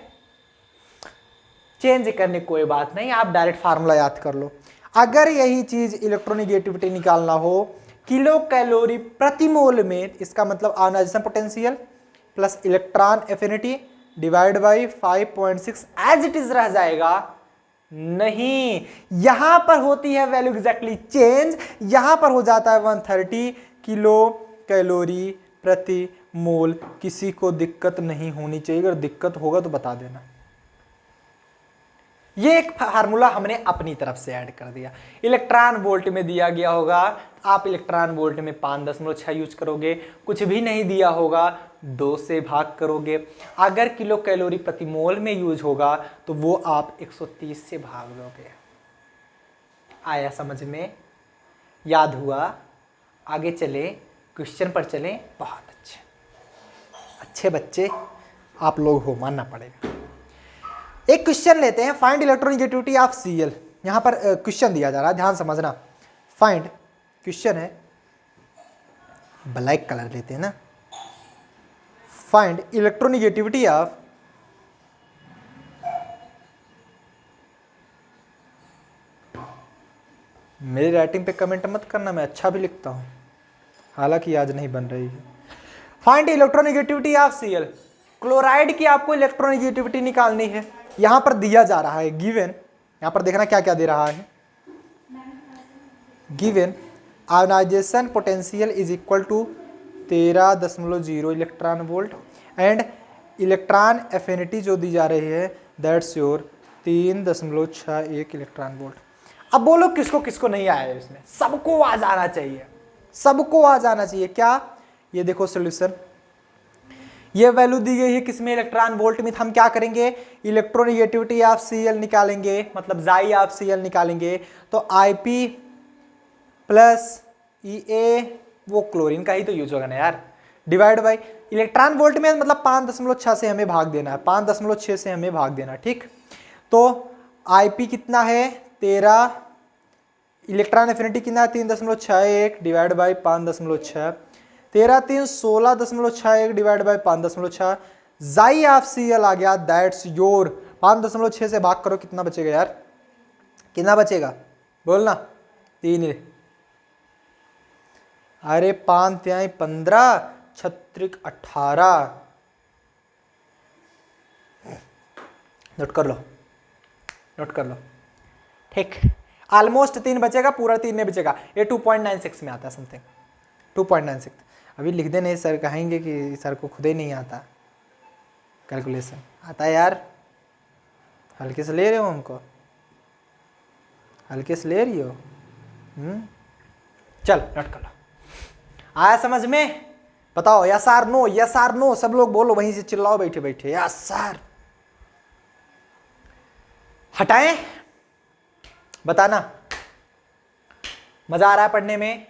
चेंज करने कोई बात नहीं, आप डायरेक्ट फार्मूला याद कर लो। अगर यही चीज इलेक्ट्रोनेगेटिविटी निकालना हो किलो कैलोरी प्रति मोल में, इसका मतलब ionization potential plus electron affinity divide by 5.6 as it is रह जाएगा। नहीं, यहां पर होती है वैल्यू एग्जैक्टली चेंज, यहां पर हो जाता है 130 किलो कैलोरी प्रति मोल। किसी को दिक्कत नहीं होनी चाहिए, अगर दिक्कत होगा तो बता देना। ये एक फार्मूला हमने अपनी तरफ से ऐड कर दिया। इलेक्ट्रॉन वोल्ट में दिया गया होगा, आप इलेक्ट्रॉन वोल्ट में 5.6 यूज करोगे। कुछ भी नहीं दिया होगा 2 से भाग करोगे। अगर किलो कैलोरी प्रति मोल में यूज होगा तो वो आप 130 से भाग दोगे। आया समझ में? याद हुआ? आगे चले, क्वेश्चन पर चलें। बहुत अच्छे अच्छे बच्चे आप लोग हो, मानना पड़ेगा। एक क्वेश्चन लेते हैं, फाइंड इलेक्ट्रोनेगेटिविटी ऑफ Cl। यहां पर क्वेश्चन दिया जा रहा है, ध्यान समझना। फाइंड क्वेश्चन है, ब्लैक कलर लेते हैं ना। फाइंड इलेक्ट्रोनेगेटिविटी ऑफ मेरी राइटिंग पे कमेंट मत करना, मैं अच्छा भी लिखता हूं, हालांकि आज नहीं बन रही है। Find electronegativity of Cl। Chloride की आपको इलेक्ट्रोनेगेटिविटी निकालनी है। यहां पर दिया जा रहा है गिवन, यहां पर देखना क्या क्या दे रहा है। Given ionization potential is equal to 13.0 electron volt and electron affinity जो दी जा रही है दैट्स योर 3.61 इलेक्ट्रॉन वोल्ट। अब बोलो किसको किसको नहीं आया है इसमें? सबको आ जाना चाहिए, सबको आ जाना चाहिए। क्या? ये देखो सोल्यूशन, ये वैल्यू दी गई है किसमें? इलेक्ट्रॉन वोल्ट में। हम क्या करेंगे? इलेक्ट्रोनेगेटिविटी ऑफ Cl निकालेंगे, मतलब जाई ऑफ Cl निकालेंगे। तो Ip प्लस Ea, वो क्लोरीन का ही तो यूज होगा ना यार, डिवाइड बाई इलेक्ट्रॉन वोल्ट में, मतलब 5.6 से हमें भाग देना है, 5.6 से हमें भाग देना है, ठीक। तो Ip कितना है? 13, इलेक्ट्रॉन एफिनिटी कितना है? 3.61 डिवाइड बाई 5.6, 13 3 16.61 डिवाइड बाई 5.6। जाई ऑफ Cl आ गया, दैट्स योर 5.6 से भाग करो, कितना बचेगा यार? कितना बचेगा बोलना? 3। अरे 5 3 15 36 18। नोट कर लो, नोट कर लो, ठीक। ऑलमोस्ट 3 बचेगा, पूरा 3 नहीं बचेगा। ये 2.96 में आता है समथिंग, 2.96। अभी लिख देने, सर कहेंगे कि सर को खुद ही नहीं आता कैलकुलेशन। आता है यार, हल्के से ले रहे हो हमको, हल्के से ले रही हो। चल नोट कर लो। आया समझ में? बताओ yes or no, yes or no, सब लोग बोलो, वहीं से चिल्लाओ बैठे बैठे, यस सर। हटाएं, बताना। मजा आ रहा है पढ़ने में?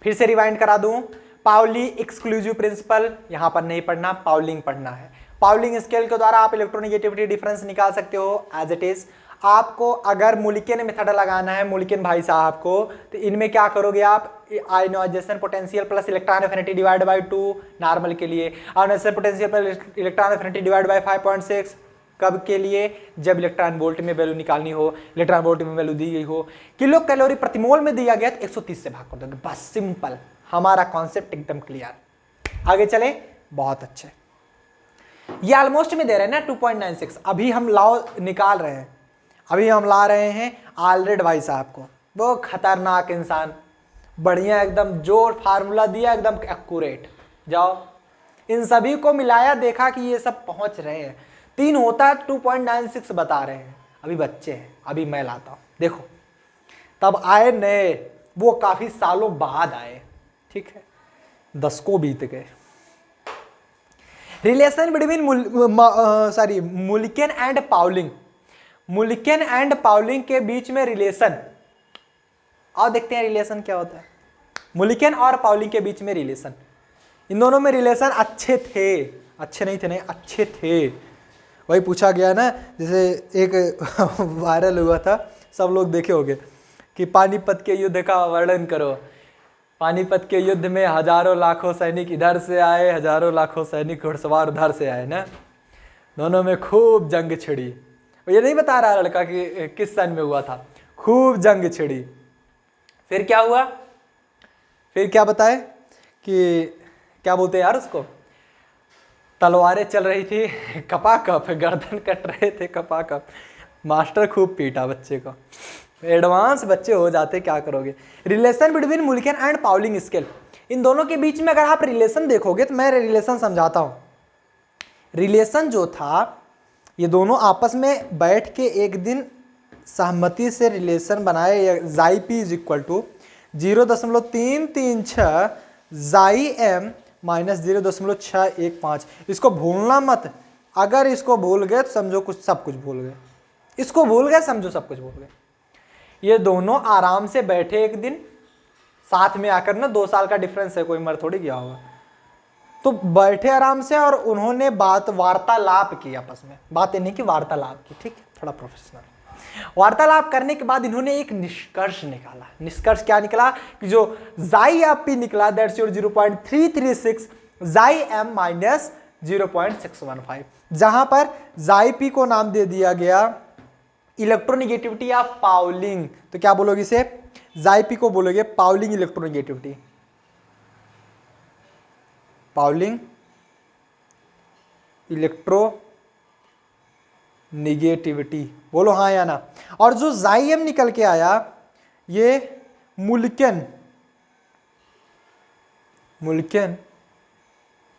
फिर से रिवाइंड करा दूं। पाउली एक्सक्लूसिव प्रिंसिपल यहां पर नहीं पढ़ना, पाउलिंग पढ़ना है। पाउलिंग स्केल के द्वारा आप इलेक्ट्रोनेगेटिविटी डिफरेंस निकाल सकते हो एज इट इज। आपको अगर मुलिकन मेथड लगाना है, मुलिकन भाई साहब को, तो इनमें क्या करोगे आप? Ionisation potential plus electron affinity divide by 2 normal के लिए, ionisation potential plus electron affinity divide by 5.6 कब के लिए? जब इलेक्ट्रॉन वोल्ट में वैल्यू निकालनी हो, इलेक्ट्रॉन वोल्ट में वैल्यू दी गई हो। किलो कैलोरी प्रति मोल में दिया गया तो 130 से भाग कर दोगे, बस सिंपल। हमारा कॉन्सेप्ट एकदम क्लियर। आगे चले, बहुत अच्छे। ये ऑलमोस्ट में दे रहे हैं ना 2.96। अभी हम लाओ निकाल रहे हैं, अभी हम ला रहे हैं ऑलरेडी भाई साहब को, वो खतरनाक इंसान, बढ़िया एकदम, जो फार्मूला दिया एकदम एक्यूरेट। जाओ इन सभी को मिलाया, देखा कि ये सब पहुंच रहे हैं। 3 होता है, 2.96 बता रहे हैं। अभी बच्चे हैं, अभी मैं लाता हूं, देखो। तब आए नए, वो काफी सालों बाद आए, ठीक है, 10 को बीत गए। Relation between Mulliken and Pauling, Mulliken and Pauling के बीच में रिलेशन, और देखते हैं रिलेशन क्या होता है। मुलिकन और पाउलिंग के बीच में रिलेशन, इन दोनों में रिलेशन अच्छे थे, अच्छे नहीं थे, नहीं अच्छे थे। वही पूछा गया ना, जैसे एक वायरल हुआ था, सब लोग देखे होंगे, कि पानीपत के युद्ध का वर्णन करो। पानीपत के युद्ध में हजारों लाखों सैनिक इधर से आए, हजारों लाखों सैनिक घुड़सवार उधर से आए ना, दोनों में खूब जंग छिड़ी। ये नहीं बता रहा लड़का कि किस सन में हुआ था, खूब जंग छिड़ी। फिर क्या हुआ, फिर क्या बताए कि क्या बोलते हैं यार उसको, तलवारें चल रही थी कपाकप, गर्दन कट रहे थे कपाकप। मास्टर खूब पीटा बच्चे को, एडवांस बच्चे हो जाते, क्या करोगे। Relation between Mulliken and Pauling scale, इन दोनों के बीच में अगर आप रिलेशन देखोगे तो मैं रिलेशन समझाता हूं। रिलेशन जो था, ये दोनों आपस में बैठ के एक दिन सहमति से रिलेशन बनाए, जाई पी इज इक्वल टू 0.336 जाई एम माइनस 0.615। इसको भूलना मत, अगर इसको भूल गए तो समझो कुछ सब कुछ भूल गए, इसको भूल गए समझो सब कुछ भूल गए। ये दोनों आराम से बैठे एक दिन साथ में आकर ना, 2 साल का डिफरेंस है, कोई मर थोड़ी गया होगा, तो बैठे आराम से और उन्होंने वार्तालाप की आपस में, बातें नहीं की, वार्तालाप की, ठीक है, थोड़ा प्रोफेशनल। वार्तालाप करने के बाद इन्होंने एक निष्कर्ष निकाला। निष्कर्ष क्या निकला कि जो जाई एफ पी निकला दैट्स योर 0.336 जाई एम माइनस 0.615, जहां पर जाई पी को नाम दे दिया गया इलेक्ट्रोनिगेटिविटी ऑफ पाउलिंग। तो क्या बोलोगे इसे, जाई पी को बोलोगे Pauling electronegativity, Pauling electro negativity, बोलो हाँ या ना। और जो जाइम निकल के आया ये मुल्केन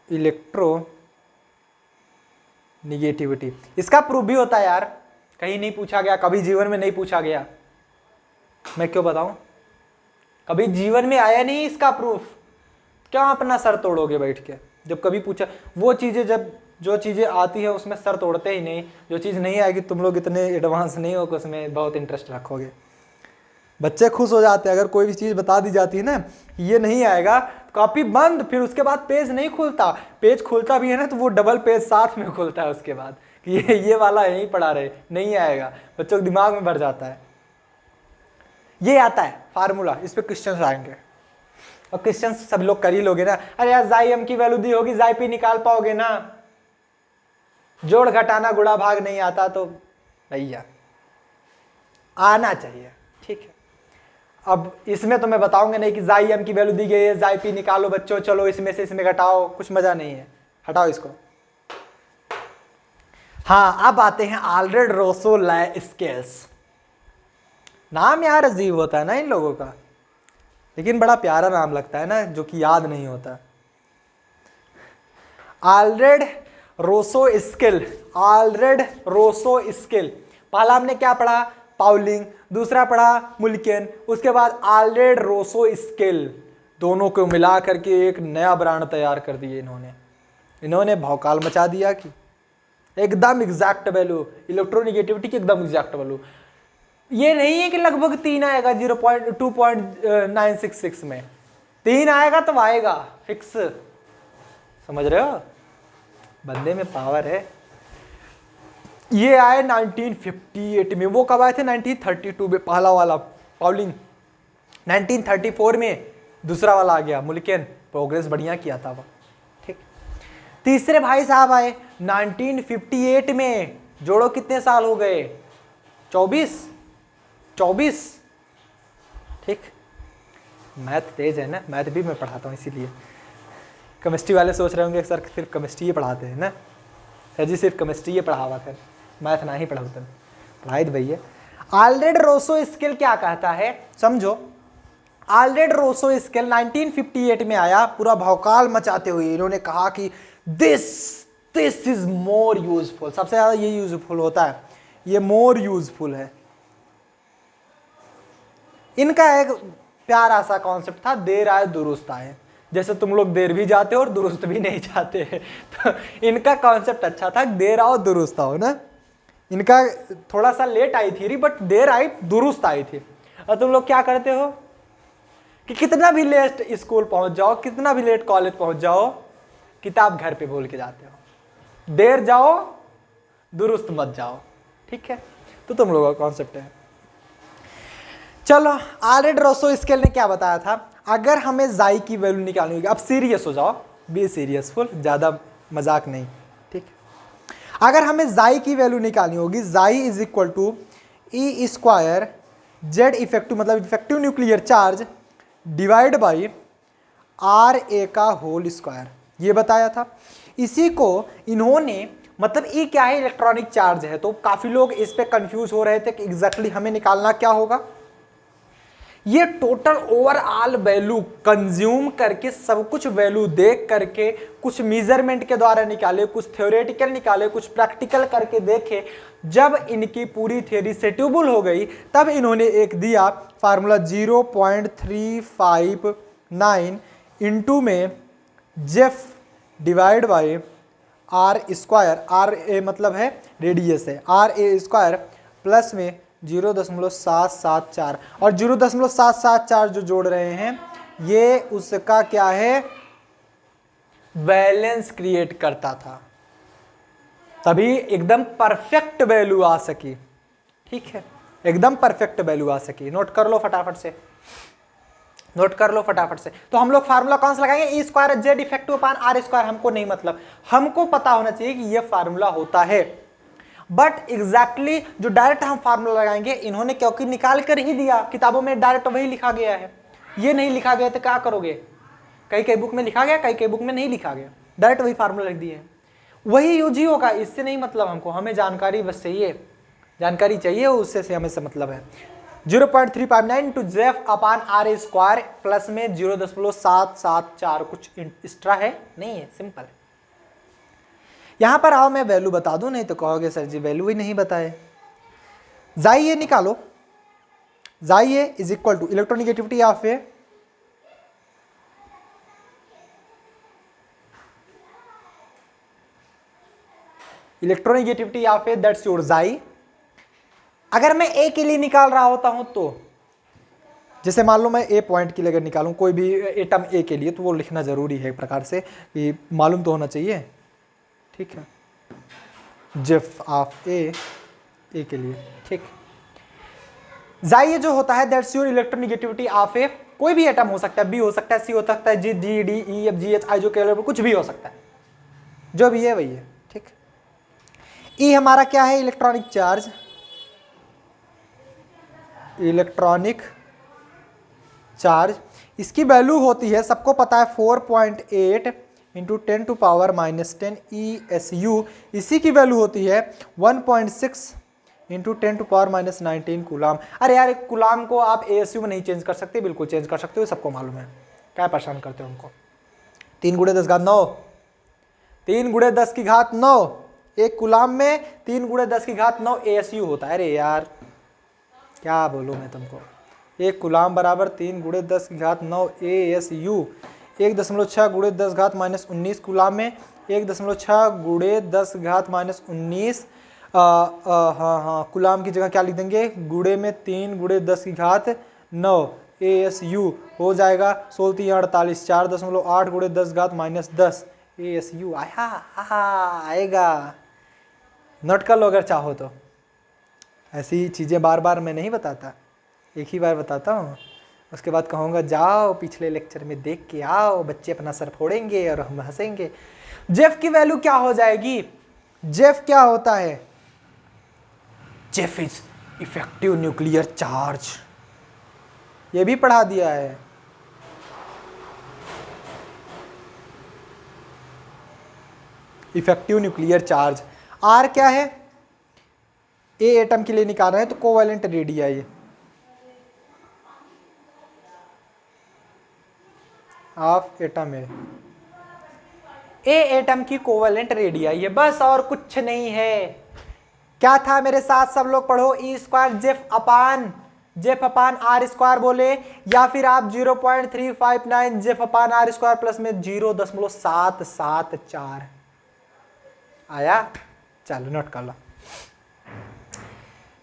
इलेक्ट्रो निगेटिविटी, इसका प्रूफ भी होता है यार, कहीं नहीं पूछा गया, कभी जीवन में नहीं पूछा गया, मैं क्यों बताऊं, कभी जीवन में आया नहीं इसका प्रूफ, क्या अपना सर तोड़ोगे बैठ के, जब कभी पूछा वो चीजें, जब जो चीजें आती है उसमें सर तोड़ते ही नहीं, जो चीज नहीं आएगी तुम लोग इतने एडवांस नहीं हो कि उसमें बहुत इंटरेस्ट रखोगे। बच्चे खुश हो जाते हैं अगर कोई भी चीज बता दी जाती है ना, ये नहीं आएगा, कॉपी बंद, फिर उसके बाद पेज नहीं खुलता, पेज खुलता भी है ना तो वो डबल पेज साथ में खुलता है उसके बाद कि ये वाला यहीं पढ़ा रहे, नहीं आएगा, बच्चों के दिमाग में भर जाता है। ये आता है फार्मूला, इस पे क्वेश्चन आएंगे और क्वेश्चन सब लोग कर ही लोगे ना। अरे यार जाई एम की वैल्यू दी होगी, जाई पी निकाल पाओगे ना, जोड़ घटाना गुणा भाग नहीं आता तो भैया आना चाहिए, ठीक है। अब इसमें तो मैं बताऊंगा नहीं कि जाई एम की वैल्यू दी गई है, जाई पी निकालो बच्चों, चलो इसमें से इसमें घटाओ, कुछ मजा नहीं है, हटाओ इसको। हाँ अब आते हैं आल्फ्रेड रोसो स्केल्स। नाम यार अजीब होता है ना इन लोगों का, लेकिन बड़ा प्यारा नाम लगता है ना, जो कि याद नहीं होता। Alfred Rochow scale, Alfred Rochow scale, पहला हमने क्या पढ़ा, पाउलिंग, दूसरा पढ़ा मुल्केन, उसके बाद आल्फ्रेड रोसो स्केल, दोनों को मिला करके एक नया ब्रांड तैयार कर दिए इन्होंने भौकाल मचा दिया कि एकदम एग्जैक्ट वैल्यू, इलेक्ट्रोनिगेटिविटी की एकदम एग्जैक्ट वैल्यू। ये नहीं है कि लगभग 3 आएगा 0.2.966 में, 3 आएगा तो आएगा फिक्स, समझ रहे हो, बंदे में पावर है। ये आए 1958 में, वो कब आए थे 1932 में पहला वाला पाउलिंग, 1934 में दूसरा वाला आ गया मुल्केन, प्रोग्रेस बढ़िया किया था वो, ठीक। तीसरे भाई साहब आए 1958 में, जोड़ो कितने साल हो गए, 24, ठीक। मैथ तेज है ना, मैथ भी मैं पढ़ाता हूँ इसीलिए। केमिस्ट्री वाले सोच रहे होंगे सर सिर्फ केमिस्ट्री ही पढ़ाते हैं ना, सर जी सिर्फ केमिस्ट्री ही पढ़ावा कर, मैथ ना ही पढ़ाते, पढ़ाई तो भैया। आल्फ्रेड रोसो स्केल क्या कहता है समझो, आल्फ्रेड रोसो स्केल 1958 में आया, पूरा भौकाल मचाते हुए इन्होंने कहा कि दिस इज मोर यूजफुल, सबसे ज्यादा ये यूजफुल होता है, ये मोर यूजफुल है। इनका एक प्यारा सा कॉन्सेप्ट था, देर आए दुरुस्त आए, जैसे तुम लोग देर भी जाते हो और दुरुस्त भी नहीं जाते हैं, तो इनका कॉन्सेप्ट अच्छा था, देर आओ दुरुस्त आओ ना। इनका थोड़ा सा लेट आई थी बट देर आई दुरुस्त आई थी। और तुम लोग क्या करते हो कि कितना भी लेट स्कूल पहुंच जाओ, कितना भी लेट कॉलेज पहुंच जाओ, किताब घर पे भूल के जाते हो, देर जाओ दुरुस्त मत जाओ, ठीक है। तो तुम लोगों का कॉन्सेप्ट है। चलो आल्फ्रेड रोसो स्केल ने क्या बताया था, अगर हमें जाई की वैल्यू निकालनी होगी, अब सीरियस हो जाओ, बी सीरियसफुल, ज्यादा मजाक नहीं, ठीक। अगर हमें जाई की वैल्यू निकालनी होगी, chi is equal to E square Z effective मतलब effective nuclear charge divide by R A का होल स्क्वायर, ये बताया था। इसी को इन्होंने मतलब ये क्या है, इलेक्ट्रॉनिक चार्ज है। तो काफी लोग इस पे कंफ्यूज हो रहे थे कि एग्जैक्टली हमें निकालना क्या होगा। ये टोटल ओवरऑल वैल्यू कंज्यूम करके, सब कुछ वैल्यू देख करके, कुछ मेजरमेंट के द्वारा निकाले, कुछ थ्योरेटिकल निकाले, कुछ प्रैक्टिकल करके देखे। जब इनकी पूरी थ्योरी सेट्यूबल हो गई तब इन्होंने एक दिया फार्मूला 0.359 इंटू में Z eff divide by R square, R A मतलब है रेडियस है, आर ए स्क्वायर प्लस में 0.774 और 0.774 जो जोड़ रहे हैं ये उसका क्या है, वैलेंस क्रिएट करता था, तभी एकदम परफेक्ट वैल्यू आ सकी। ठीक है, एकदम परफेक्ट वैल्यू आ सकी। नोट कर लो फटाफट से, नोट कर लो फटाफट से। तो हम लोग फार्मूला कौन सा लगाएंगे, E square Z effective upon R square. हमको नहीं मतलब, हमको पता होना चाहिए कि ये फार्मूला होता है। बट एग्जैक्टली जो डायरेक्ट हम फार्मूला लगाएंगे, इन्होंने क्योंकि निकाल कर ही दिया, किताबों में डायरेक्ट वही लिखा गया है। ये नहीं लिखा गया तो क्या करोगे, कई कई बुक में लिखा गया, कई कई बुक में नहीं लिखा गया, डायरेक्ट वही फार्मूला लिख दिए, वही यूज ही होगा। इससे नहीं मतलब हमको, हमें जानकारी बस चाहिए, जानकारी चाहिए, उससे से हमें से मतलब है। 0.359 to Zeff upon r a square plus में 0.774, कुछ एक्स्ट्रा है नहीं है, सिंपल है। यहां पर आओ मैं वैल्यू बता दूं, नहीं तो कहोगे सर जी वैल्यू ही नहीं बताए। जाइए निकालो, xi A is equal to electronegativity of A electronegativity of A that's your xi. अगर मैं ए के लिए निकाल रहा होता हूं तो जैसे मान लो मैं ए पॉइंट के लिए अगर निकालूं कोई भी एटम ए के लिए, तो वो लिखना जरूरी है एक प्रकार से, कि मालूम तो होना चाहिए। ठीक है, जेफ ऑफ ए के लिए। ठीक, जाइए जो होता है दैट्स योर इलेक्ट्रोनिगेटिविटी ऑफ ए, कोई भी एटम हो सकता है, बी हो सकता है, सी हो सकता है, G D D E F G H I, जो कैलकुलेट कुछ भी हो सकता है, जो भी है वही है। ठीक, ई हमारा क्या है, इलेक्ट्रॉनिक चार्ज, इलेक्ट्रॉनिक चार्ज। इसकी वैल्यू होती है, सबको पता है, 4.8 इंटू 10 टू पावर -10 ESU। इसी की वैल्यू होती है 1.6 इंटू 10 टू पावर -19 कूलाम। अरे यार कूलाम को आप ASU में नहीं चेंज कर सकते, बिल्कुल चेंज कर सकते हो, सबको मालूम है, क्या परेशान करते हो उनको। 3 × 10 घात 9, 3 × 10 की घात 9, एक कूलाम में 3 × 10 की घात 9 ASU होता है। अरे यार क्या बोलूँ मैं तुमको, एक कूलाम बराबर 3 × 10 की घात 9 ASU। 1.6 × 10 घात -19 कूलाम में 1.6 × 10 घात -19, हाँ कूलाम की जगह क्या लिख देंगे, गुणे में 3 × 10 की घात 9 ASU हो जाएगा। 16 3 48, 4.8 × 10 घात -10 ASU आएगा। नोट कर लो अगर चाहो तो, ऐसी चीज़ें बार बार मैं नहीं बताता, एक ही बार बताता हूँ, उसके बाद कहूँगा जाओ पिछले लेक्चर में देख के आओ, बच्चे अपना सर फोड़ेंगे और हम हंसेंगे। जेफ की वैल्यू क्या हो जाएगी, जेफ क्या होता है, Jeff is effective nuclear charge, ये भी पढ़ा दिया है। Effective nuclear charge. आर क्या है, ए एटम के लिए निकाल रहे हैं तो कोवैलेंट रेडियाई ऑफ एटम है, ए एटम की कोवैलेंट रेडियाई है, बस और कुछ नहीं है। क्या था मेरे साथ सब लोग पढ़ो, E square Z eff upon R square बोले, या फिर आप 0.359 Z eff upon R square plus में 0.774 आया। चलो नोट कर लो,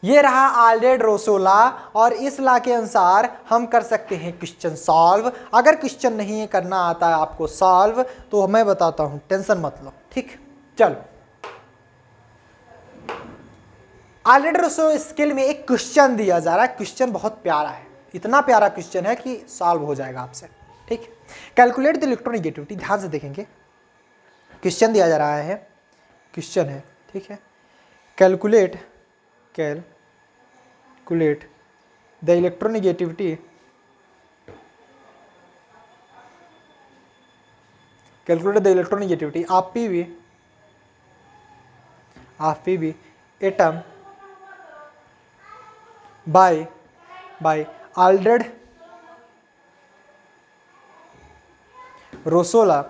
ये रहा आल्डेड-रोसो लॉ, और इस लॉ के अनुसार हम कर सकते हैं क्वेश्चन सॉल्व। अगर क्वेश्चन नहीं करना आता है आपको सॉल्व तो मैं बताता हूं, टेंशन मत लो। ठीक, चलो आल्डेड-रोसो स्केल में एक क्वेश्चन दिया जा रहा है, क्वेश्चन बहुत प्यारा है, इतना प्यारा क्वेश्चन है कि सॉल्व हो जाएगा आपसे। ठीक, कैलकुलेट द इलेक्ट्रोनिगेटिविटी, ध्यान से देखेंगे, क्वेश्चन दिया जा रहा है, क्वेश्चन है, ठीक है, calculate the electronegativity calculate the electronegativity of PV atom by Aldred Rosola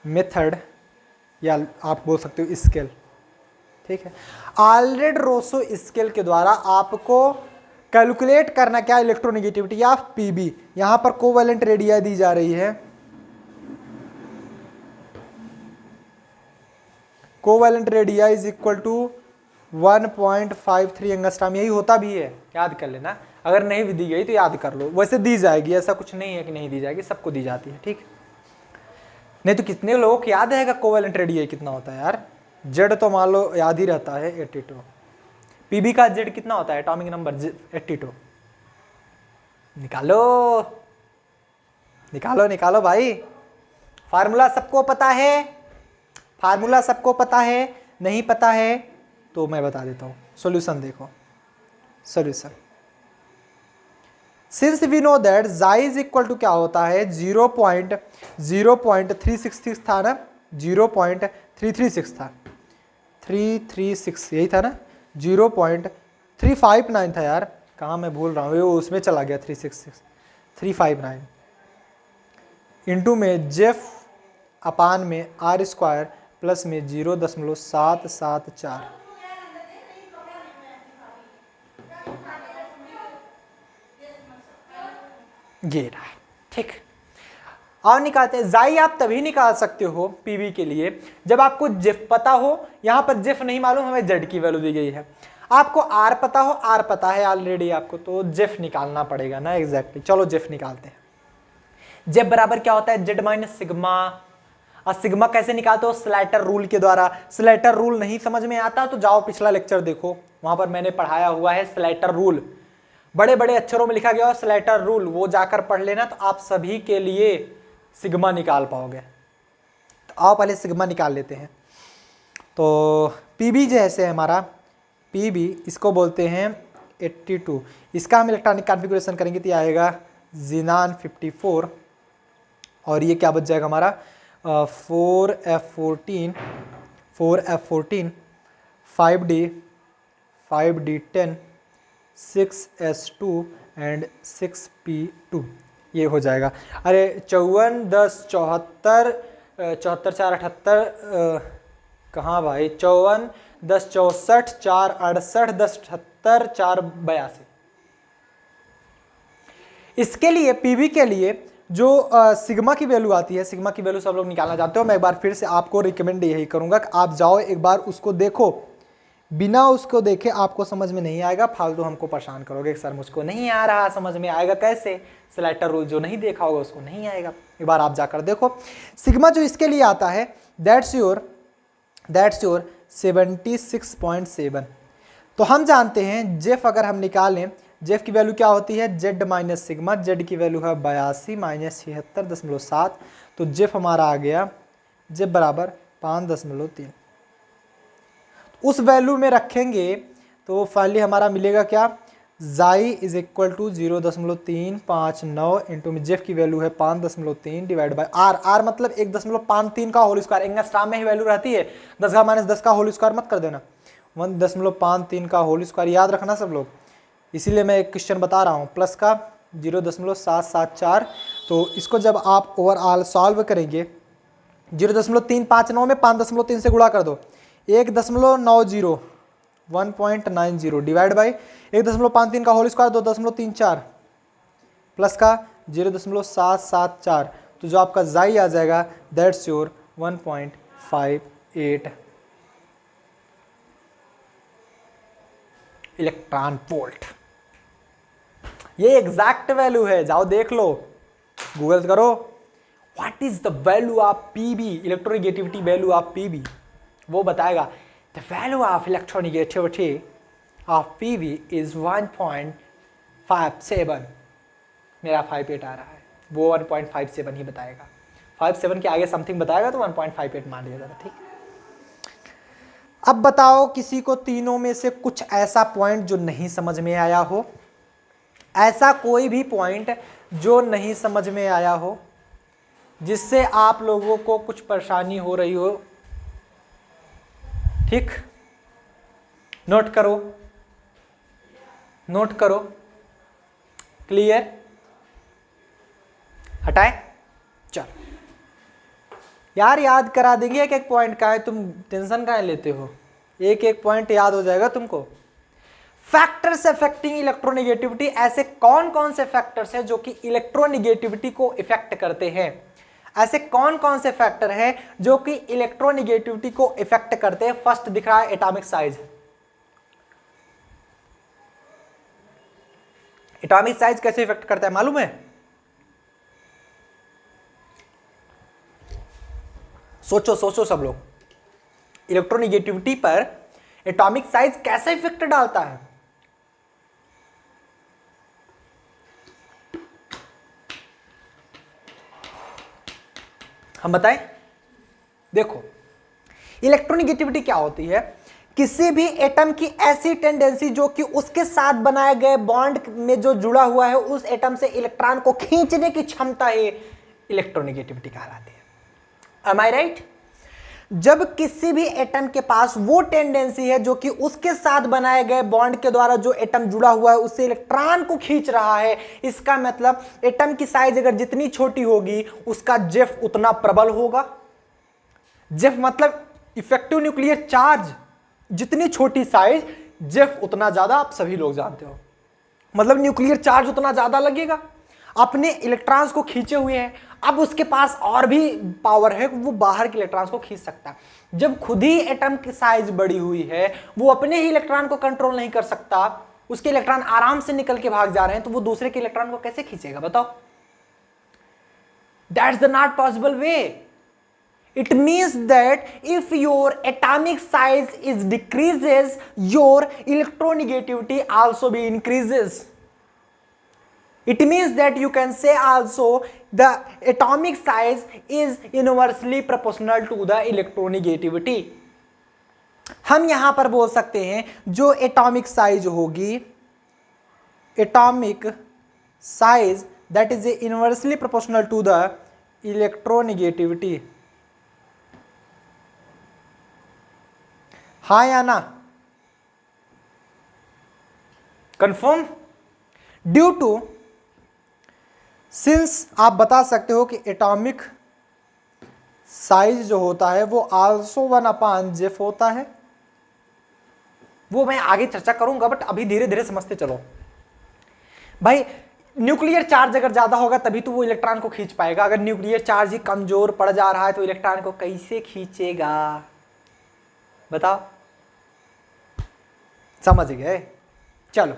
method, या आप बोल सकते हो स्केल, ठीक है। ऑलरेड रोसो स्केल के द्वारा आपको कैलकुलेट करना क्या, इलेक्ट्रोनेगेटिविटी ऑफ पीबी। यहां पर कोवेलेंट रेडियाई दी जा रही है, covalent radii is equal to 1.53 angstrom. यही होता भी है, याद कर लेना, अगर नहीं भी दी गई तो याद कर लो। वैसे दी जाएगी, ऐसा कुछ नहीं है कि नहीं दी जाएगी, सबको दी जाती है, ठीक। नहीं तो कितने लोगों को याद है कोवेलेंट रेडियाई कितना होता है यार। जेड तो मान लो याद ही रहता है 82, पीबी का जेड कितना होता है, एटॉमिक नंबर 82। निकालो निकालो निकालो भाई, फार्मूला सबको पता है, फार्मूला सबको पता है। नहीं पता है तो मैं बता देता हूं, सॉल्यूशन देखो। Solution, since we know that xi is equal to क्या होता है, 0.366 था ना, 0.336 था, 336 यही था ना, 0.359 था यार, कहाँ मैं भूल रहा हूँ, वो उसमें चला गया 366, 359 इंटू में जेफ अपान में आर स्क्वायर प्लस में 0.774 ये रहा, ठीक। और निकालते हैं, जाई आप तभी निकाल सकते हो पीवी के लिए जब आपको जेफ पता हो। यहां पर जेफ नहीं मालूम, हमें जेड की वैल्यू दी गई है। आपको आर पता हो, आर पता है ऑलरेडी आपको, तो जेफ निकालना पड़ेगा ना, एग्जैक्टली। चलो जेफ निकालते हैं। जेफ बराबर क्या होता है, जेड माइनस सिग्मा। और सिग्मा कैसे निकालते हो, स्लैटर रूल के द्वारा। स्लैटर रूल नहीं समझ में आता तो जाओ पिछला लेक्चर देखो, वहां पर मैंने पढ़ाया हुआ है स्लैटर रूल, बड़े बड़े अक्षरों में लिखा गया हो स्लैटर रूल, वो जाकर पढ़ लेना, तो आप सभी के लिए सिग्मा निकाल पाओगे। तो आओ पहले सिग्मा निकाल लेते हैं। तो पीबी जैसे है हमारा, पीबी इसको बोलते हैं 82, इसका हम इलेक्ट्रॉनिक कॉन्फ़िगरेशन करेंगे तो आएगा ज़ीनान 54, और ये क्या बच जाएगा हमारा 4F14, 5D10, 6S2 and 6P2, ये हो जाएगा। अरे 54 10 74 74 4 78, कहाँ भाई, 54 10 64 4 68 10 78 4 82। इसके लिए पीवी के लिए जो सिग्मा की वैल्यू आती है, सिग्मा की वैल्यू सब लोग निकालना चाहते हो, मैं एक बार फिर से आपको रिकमेंड यही करूंगा कि आप जाओ एक बार उसको देखो, बिना उसको देखे आपको समझ में नहीं आएगा, फालतू हमको परेशान करोगे सर मुझको नहीं आ रहा, समझ में आएगा कैसे, स्लैटर रूल जो नहीं देखा होगा उसको नहीं आएगा। एक बार आप जाकर देखो सिग्मा जो इसके लिए आता है, दैट्स योर 76.7। तो हम जानते हैं जेफ अगर हम निकालें, जेफ की वैल्यू क्या होती है, जेड माइनस सिग्मा, जेड की वैल्यू है 82 माइनस 76.7, तो जेफ हमारा आ गया, जेफ बराबर 5.3। उस वैल्यू में रखेंगे तो फाइनली हमारा मिलेगा क्या, जाई इज इक्वल टू 0.359 इंटू में जेफ की वैल्यू है 5.3 डिवाइड बाय आर, आर मतलब 1.53 का होल स्क्वायर, एंगस्ट्रॉम में ही वैल्यू रहती है, 10 का माइनस 10 का होल स्क्वायर मत कर देना, 1.53 का होल स्क्वायर याद रखना सब लोग, इसीलिए मैं एक क्वेश्चन बता रहा हूँ, प्लस का 0.774। तो इसको जब आप ओवरऑल सॉल्व करेंगे, 0.359 में 5.3 से गुणा कर दो, 1.90 1.90 डिवाइड बाई 1.53 का होल स्क्वायर 2.34 प्लस का 0.774, तो जो आपका जाई आ जाएगा दैट्स योर 1.58 इलेक्ट्रॉन वोल्ट। ये एग्जैक्ट वैल्यू है, जाओ देख लो, गूगल करो what is the value of PB, electronegativity value of PB, वो बताएगा the value of electronegativity of PB is 1.57, मेरा 58 आ रहा है, वो 1.57 ही बताएगा, 57 के आगे समथिंग बताएगा तो 1.58 मान लिया जाता, ठीक। अब बताओ किसी को तीनों में से कुछ ऐसा पॉइंट जो नहीं समझ में आया हो, ऐसा कोई भी पॉइंट जो नहीं समझ में आया हो, जिससे आप लोगों को कुछ परेशानी हो रही हो। ठीक, नोट करो, नोट करो। क्लियर? हटाए? चल यार, याद करा देंगे एक एक पॉइंट का है, तुम टेंशन काहे लेते हो, एक एक पॉइंट याद हो जाएगा तुमको। फैक्टर्स अफेक्टिंग इलेक्ट्रोनेगेटिविटी, ऐसे कौन कौन से फैक्टर्स हैं जो कि इलेक्ट्रोनेगेटिविटी को इफेक्ट करते हैं? ऐसे कौन कौन से फैक्टर हैं जो कि इलेक्ट्रोनेगेटिविटी को इफेक्ट करते हैं? फर्स्ट दिख रहा है एटॉमिक साइज। एटॉमिक साइज कैसे इफेक्ट करता है मालूम है? सोचो सोचो सब लोग, इलेक्ट्रोनेगेटिविटी पर एटॉमिक साइज कैसे इफेक्ट डालता है? हम बताएं? देखो, इलेक्ट्रोनेगेटिविटी क्या होती है? किसी भी एटम की ऐसी टेंडेंसी जो कि उसके साथ बनाए गए बॉन्ड में जो जुड़ा हुआ है उस एटम से इलेक्ट्रॉन को खींचने की क्षमता है, इलेक्ट्रोनेगेटिविटी कहलाती है। एम आई राइट? जब किसी भी एटम के पास वो टेंडेंसी है जो कि उसके साथ बनाए गए बॉन्ड के द्वारा जो एटम जुड़ा हुआ है उससे इलेक्ट्रॉन को खींच रहा है, इसका मतलब एटम की साइज अगर जितनी छोटी होगी उसका जेफ उतना प्रबल होगा। जेफ मतलब इफेक्टिव न्यूक्लियर चार्ज, जितनी छोटी साइज जेफ उतना ज्यादा, आप सभी लोग जानते हो, मतलब न्यूक्लियर चार्ज उतना ज्यादा लगेगा। अपने इलेक्ट्रॉन्स को खींचे हुए हैं, अब उसके पास और भी पावर है, वो बाहर के इलेक्ट्रॉन्स को खींच सकता है। जब खुद ही एटम की साइज बड़ी हुई है, वो अपने ही इलेक्ट्रॉन को कंट्रोल नहीं कर सकता, उसके इलेक्ट्रॉन आराम से निकल के भाग जा रहे हैं, तो वो दूसरे के इलेक्ट्रॉन को कैसे खींचेगा बताओ? That's the not possible way. It means that if your atomic size is decreases, your electronegativity also be increases. It means that you can say also the atomic size is inversely proportional to the electronegativity. हम यहां पर बोल सकते हैं जो atomic size होगी, atomic size that is inversely proportional to the electronegativity. हाँ या ना? कंफर्म? ड्यू टू, सिंस आप बता सकते हो कि एटॉमिक साइज जो होता है वो आल्सो 1/F होता है, वो मैं आगे चर्चा करूंगा, बट अभी धीरे धीरे समझते चलो। भाई न्यूक्लियर चार्ज अगर ज्यादा होगा तभी तो वो इलेक्ट्रॉन को खींच पाएगा, अगर न्यूक्लियर चार्ज ही कमजोर पड़ जा रहा है तो इलेक्ट्रॉन को कैसे खींचेगा बताओ? समझ गए? चलो,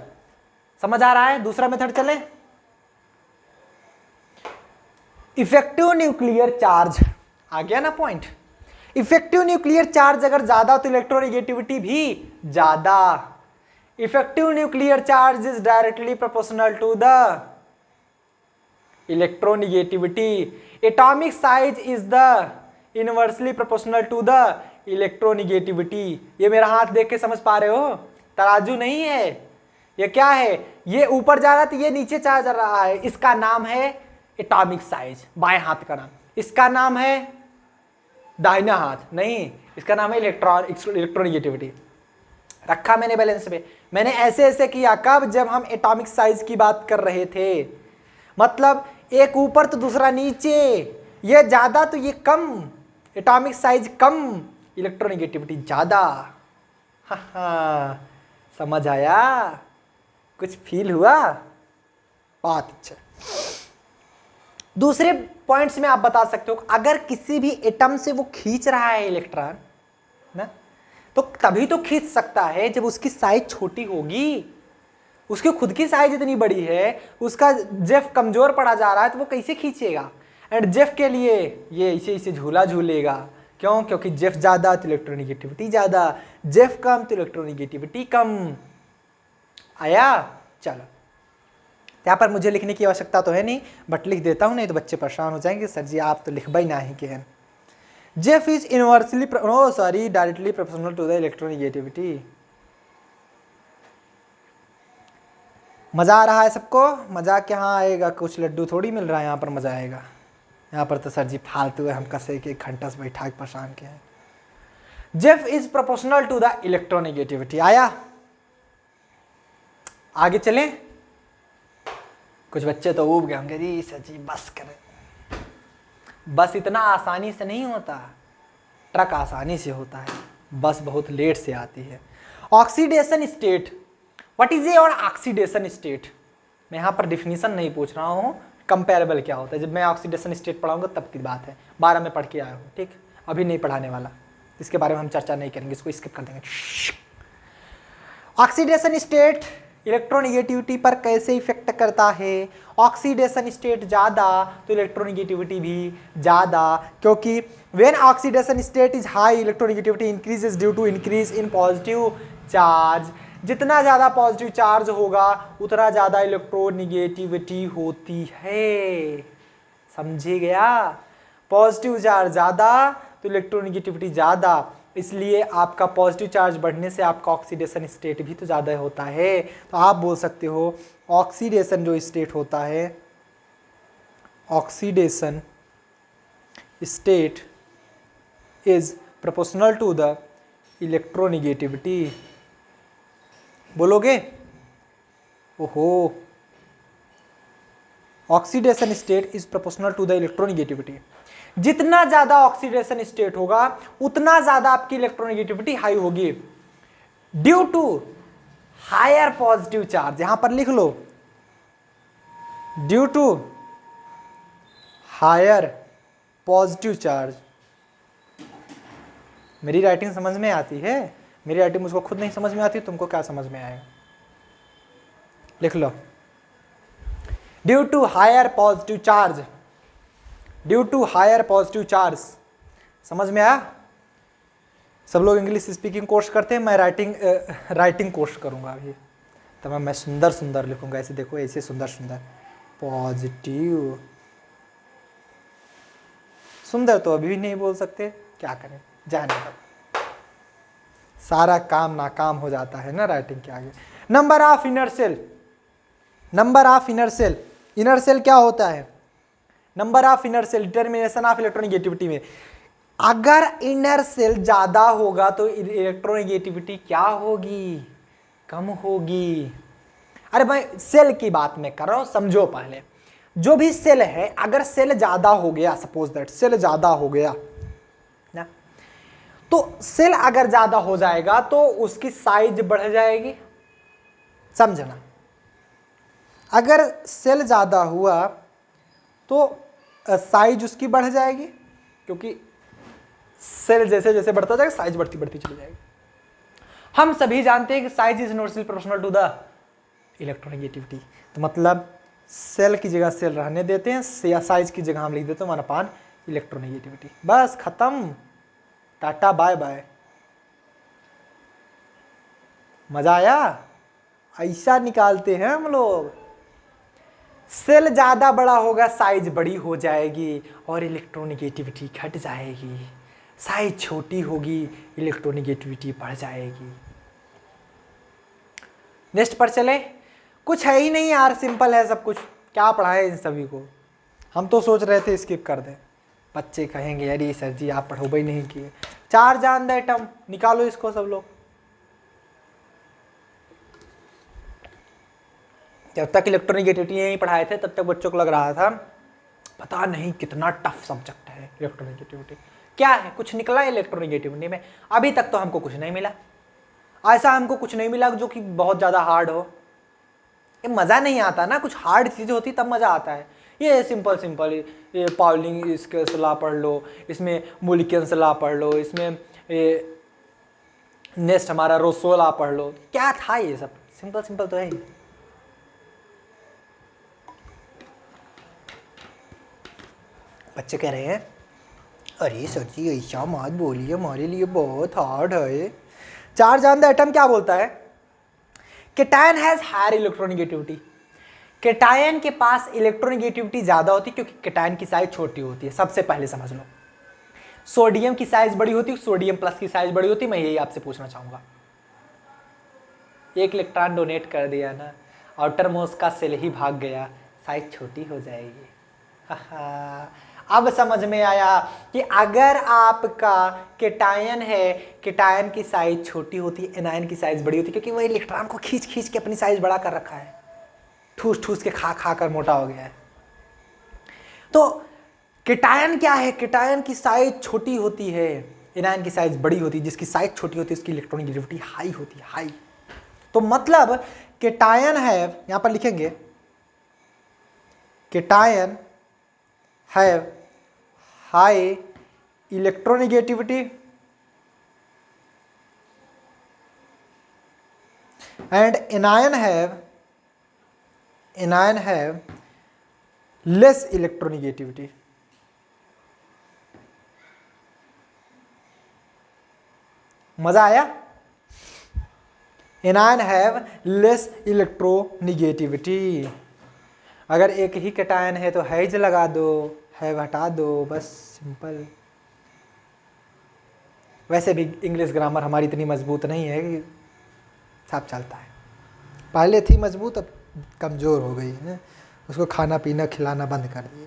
समझ आ रहा है? दूसरा मेथड चले। इफेक्टिव न्यूक्लियर चार्ज आ गया ना पॉइंट? इफेक्टिव न्यूक्लियर चार्ज अगर ज्यादा तो इलेक्ट्रोनेगेटिविटी भी ज्यादा। Effective nuclear charge is directly proportional to the electronegativity. Atomic size is the inversely proportional to the electronegativity. ये मेरा हाथ देख के समझ पा रहे हो? तराजू नहीं है ये, क्या है? ये ऊपर जा रहा है तो ये नीचे जा रहा है, इसका नाम है एटॉमिक साइज, बाएं हाथ का नाम। इसका नाम है दाहिना हाथ, नहीं, इसका नाम है इलेक्ट्रोनेगेटिविटी। रखा मैंने बैलेंस पे। मैंने ऐसे ऐसे किया कब? जब हम एटॉमिक साइज की बात कर रहे थे, मतलब एक ऊपर तो दूसरा नीचे, ये ज्यादा तो ये कम, एटॉमिक साइज कम, इलेक्ट्रोनेगेटिविटी ज्यादा। हाँ, समझ आया? कुछ फील हुआ? बहुत अच्छा। दूसरे पॉइंट्स में आप बता सकते हो, अगर किसी भी एटम से वो खींच रहा है इलेक्ट्रॉन ना, तो तभी तो खींच सकता है जब उसकी साइज छोटी होगी। उसकी खुद की साइज इतनी बड़ी है, उसका जेफ कमजोर पड़ा जा रहा है, तो वो कैसे खींचेगा? एंड जेफ के लिए ये इसे इसे झूला झूलेगा। क्यों? क्योंकि जेफ ज्यादा तो इलेक्ट्रोनेगेटिविटी ज्यादा, जेफ कम तो इलेक्ट्रोनेगेटिविटी कम। आया? चलो, यहाँ पर मुझे लिखने की आवश्यकता तो है नहीं, बट लिख देता हूँ, नहीं तो बच्चे परेशान हो जाएंगे, सर जी आप तो लिख भाई ना ही के हैं। Zeff is inversely directly proportional to the electronegativity. मजा आ रहा है सबको? मजा क्या आएगा, कुछ लड्डू थोड़ी मिल रहा है यहाँ पर मजा आएगा। यहाँ पर तो सर जी फालतू है, हम कसे के घंटा से बैठा के परेशान के हैं। Zeff is proportional to the electronegativity. आया? आगे चलें? कुछ बच्चे तो ऊब गए होंगे, जी सर जी बस करें। बस इतना आसानी से नहीं होता, ट्रक आसानी से होता है, बस बहुत लेट से आती है। Oxidation state, what is your oxidation state? मैं यहाँ पर डिफिनीशन नहीं पूछ रहा हूँ, कंपेरेबल क्या होता है। जब मैं ऑक्सीडेशन स्टेट पढ़ाऊंगा तब की बात है, 12 में पढ़ के आया हूँ, ठीक, अभी नहीं पढ़ाने वाला, इसके बारे में हम चर्चा नहीं करेंगे, इसको स्किप कर देंगे। ऑक्सीडेशन स्टेट इलेक्ट्रोनेगेटिविटी पर कैसे इफेक्ट करता है? ऑक्सीडेशन स्टेट ज़्यादा तो इलेक्ट्रोनेगेटिविटी भी ज़्यादा, क्योंकि when oxidation state is high electronegativity increases due to increase in positive charge. जितना ज़्यादा पॉजिटिव चार्ज होगा उतना ज़्यादा इलेक्ट्रोनेगेटिविटी होती है। समझे गया? पॉजिटिव चार्ज ज़्यादा तो इलेक्ट्रोनेगेटिविटी ज़्यादा, इसलिए आपका पॉजिटिव चार्ज बढ़ने से आपका ऑक्सीडेशन स्टेट भी तो ज़्यादा होता है। तो आप बोल सकते हो ऑक्सीडेशन जो स्टेट होता है, oxidation state is proportional to the electronegativity. बोलोगे? ओहो, oxidation state is proportional to the electronegativity. जितना ज्यादा ऑक्सीडेशन स्टेट होगा उतना ज्यादा आपकी इलेक्ट्रोनेगेटिविटी हाई होगी, due to higher positive charge. यहां पर लिख लो, due to higher positive charge. मेरी राइटिंग समझ में आती है? मेरी राइटिंग मुझको खुद नहीं समझ में आती, तुमको क्या समझ में आएगा? लिख लो, due to higher positive charge, due to higher positive charge. समझ में आया? सब लोग इंग्लिश स्पीकिंग कोर्स करते हैं, मैं राइटिंग कोर्स करूंगा अभी, तब मैं सुंदर सुंदर लिखूंगा। ऐसे देखो, ऐसे सुंदर सुंदर पॉजिटिव। सुंदर तो अभी भी नहीं बोल सकते, क्या करें, जाने दो, सारा काम नाकाम हो जाता है ना राइटिंग के आगे। Number of inner shell, number of inner shell, inner shell क्या होता है? Number of inner shell determination of electronegativity में, अगर इनर सेल ज्यादा होगा तो इलेक्ट्रोनेगेटिविटी क्या होगी? कम होगी। अरे भाई सेल की बात मैं कर रहा हूं, समझो पहले। जो भी सेल है, अगर सेल ज्यादा हो गया, सपोज दैट सेल ज्यादा हो गया ना, तो सेल अगर ज्यादा हो जाएगा तो उसकी साइज बढ़ जाएगी। समझना, अगर सेल ज्यादा हुआ तो साइज उसकी बढ़ जाएगी, क्योंकि सेल जैसे जैसे बढ़ता जाएगा साइज बढ़ती बढ़ती चली जाएगी। हम सभी जानते हैं कि size is inversely proportional to the electronegativity. तो मतलब सेल की जगह सेल रहने देते हैं, या साइज की जगह हम लिख देते हैं 1/, इलेक्ट्रोनेगेटिविटी। बस खत्म, टाटा बाय बाय। मजा आया? ऐसा निकालते हैं हम लोग। सेल ज़्यादा बड़ा होगा, साइज बड़ी हो जाएगी और इलेक्ट्रोनेगेटिविटी घट जाएगी। साइज छोटी होगी, इलेक्ट्रोनेगेटिविटी बढ़ जाएगी। नेक्स्ट पर चले। कुछ है ही नहीं यार, सिंपल है सब कुछ, क्या पढ़ाए इन सभी को। हम तो सोच रहे थे स्किप कर दें, बच्चे कहेंगे अरे सर जी आप पढ़ोगे ही नहीं किए। 4 जान दे टर्म निकालो इसको सब लोग। जब तक इलेक्ट्रोनेगेटिविटी नहीं पढ़ाए थे तब तक बच्चों को लग रहा था पता नहीं कितना टफ सब्जेक्ट है इलेक्ट्रोनेगेटिविटी। क्या है, कुछ निकला है इलेक्ट्रोनेगेटिविटी में? अभी तक तो हमको कुछ नहीं मिला, ऐसा हमको कुछ नहीं मिला जो कि बहुत ज़्यादा हार्ड हो। ये मज़ा नहीं आता ना, कुछ हार्ड चीज़ होती तब मज़ा आता है। ये सिंपल सिंपल, ये पाउलिंग इसके लॉ पढ़ लो, इसमें मोलिकियंस लॉ पढ़ लो, इसमें ये नेक्स्ट हमारा रोसो लॉ पढ़ लो। क्या था ये सब, सिंपल सिंपल तो है ही। बच्चे कह रहे हैं अरे सर जी ऐसा मत बोलिए, हमारे लिए बहुत हार्ड है। 4 जान द एटम क्या बोलता है? Cation has higher electronegativity. Cation के पास इलेक्ट्रोनेगेटिविटी ज्यादा होती है क्योंकि केटायन की साइज छोटी होती है। सबसे पहले समझ लो, सोडियम की साइज बड़ी होती, सोडियम प्लस की साइज बड़ी होती। मैं यही आपसे पूछना चाहूंगा। एक इलेक्ट्रॉन डोनेट कर दिया ना, आउटर मोस्ट का सेल ही भाग गया, साइज छोटी हो जाएगी। अब समझ में आया कि अगर आपका केटायन है, केटायन की साइज छोटी होती है, एनायन की साइज बड़ी होती है, क्योंकि वो इलेक्ट्रॉन को खींच खींच के अपनी साइज बड़ा कर रखा है, ठूस ठूस के खा खा कर मोटा हो गया है। तो केटायन क्या है? केटायन की साइज छोटी होती है, एनायन की साइज बड़ी होती है। जिसकी साइज छोटी होती है उसकी इलेक्ट्रॉनिक हाई होती है, हाई। तो मतलब केटायन है, यहां पर लिखेंगे cation have high electronegativity and anion have less electronegativity. मजा आया? Anion have less electronegativity. अगर एक ही केटायन है तो हैज लगा दो, हैव हटा दो, बस सिंपल। वैसे भी इंग्लिश ग्रामर हमारी इतनी मजबूत नहीं है कि सब चलता है। पहले थी मजबूत, अब कमज़ोर हो गई है। उसको खाना पीना खिलाना बंद कर दिए,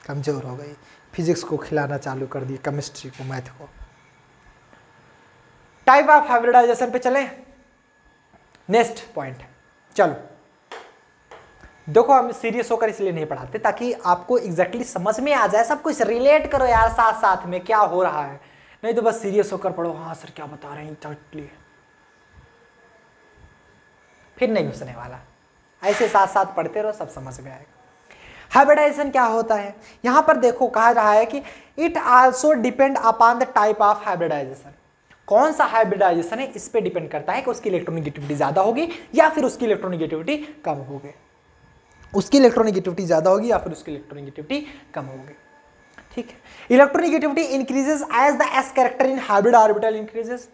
कमज़ोर हो गई। फिजिक्स को खिलाना चालू कर दिए, केमिस्ट्री को, मैथ को। टाइप ऑफ हाइब्रिडाइजेशन पे चलें। नेक्स्ट पॉइंट, चलो देखो, हम सीरियस होकर इसलिए नहीं पढ़ाते ताकि आपको एग्जैक्टली समझ में आ जाए, सब कुछ रिलेट करो यार साथ साथ में क्या हो रहा है। नहीं तो बस सीरियस होकर पढ़ो, हाँ सर क्या बता रहे हैं एग्जैक्टली, फिर नहीं घुसने वाला। ऐसे साथ साथ पढ़ते रहो, सब समझ में आएगा। हाइब्रिडाइजेशन क्या होता है? यहां पर देखो कहा रहा है कि it also depend upon the type of hybridization. कौन सा हाइब्रिडाइजेशन है इस पे डिपेंड करता है कि उसकी इलेक्ट्रोनेगेटिविटी ज्यादा होगी या फिर उसकी इलेक्ट्रोनेगेटिविटी कम होगी। उसकी इलेक्ट्रोनेगेटिविटी ज्यादा होगी या फिर उसकी इलेक्ट्रोनेगेटिविटी कम होगी। ठीक है। Electronegativity increases as the S character in hybrid orbital increases.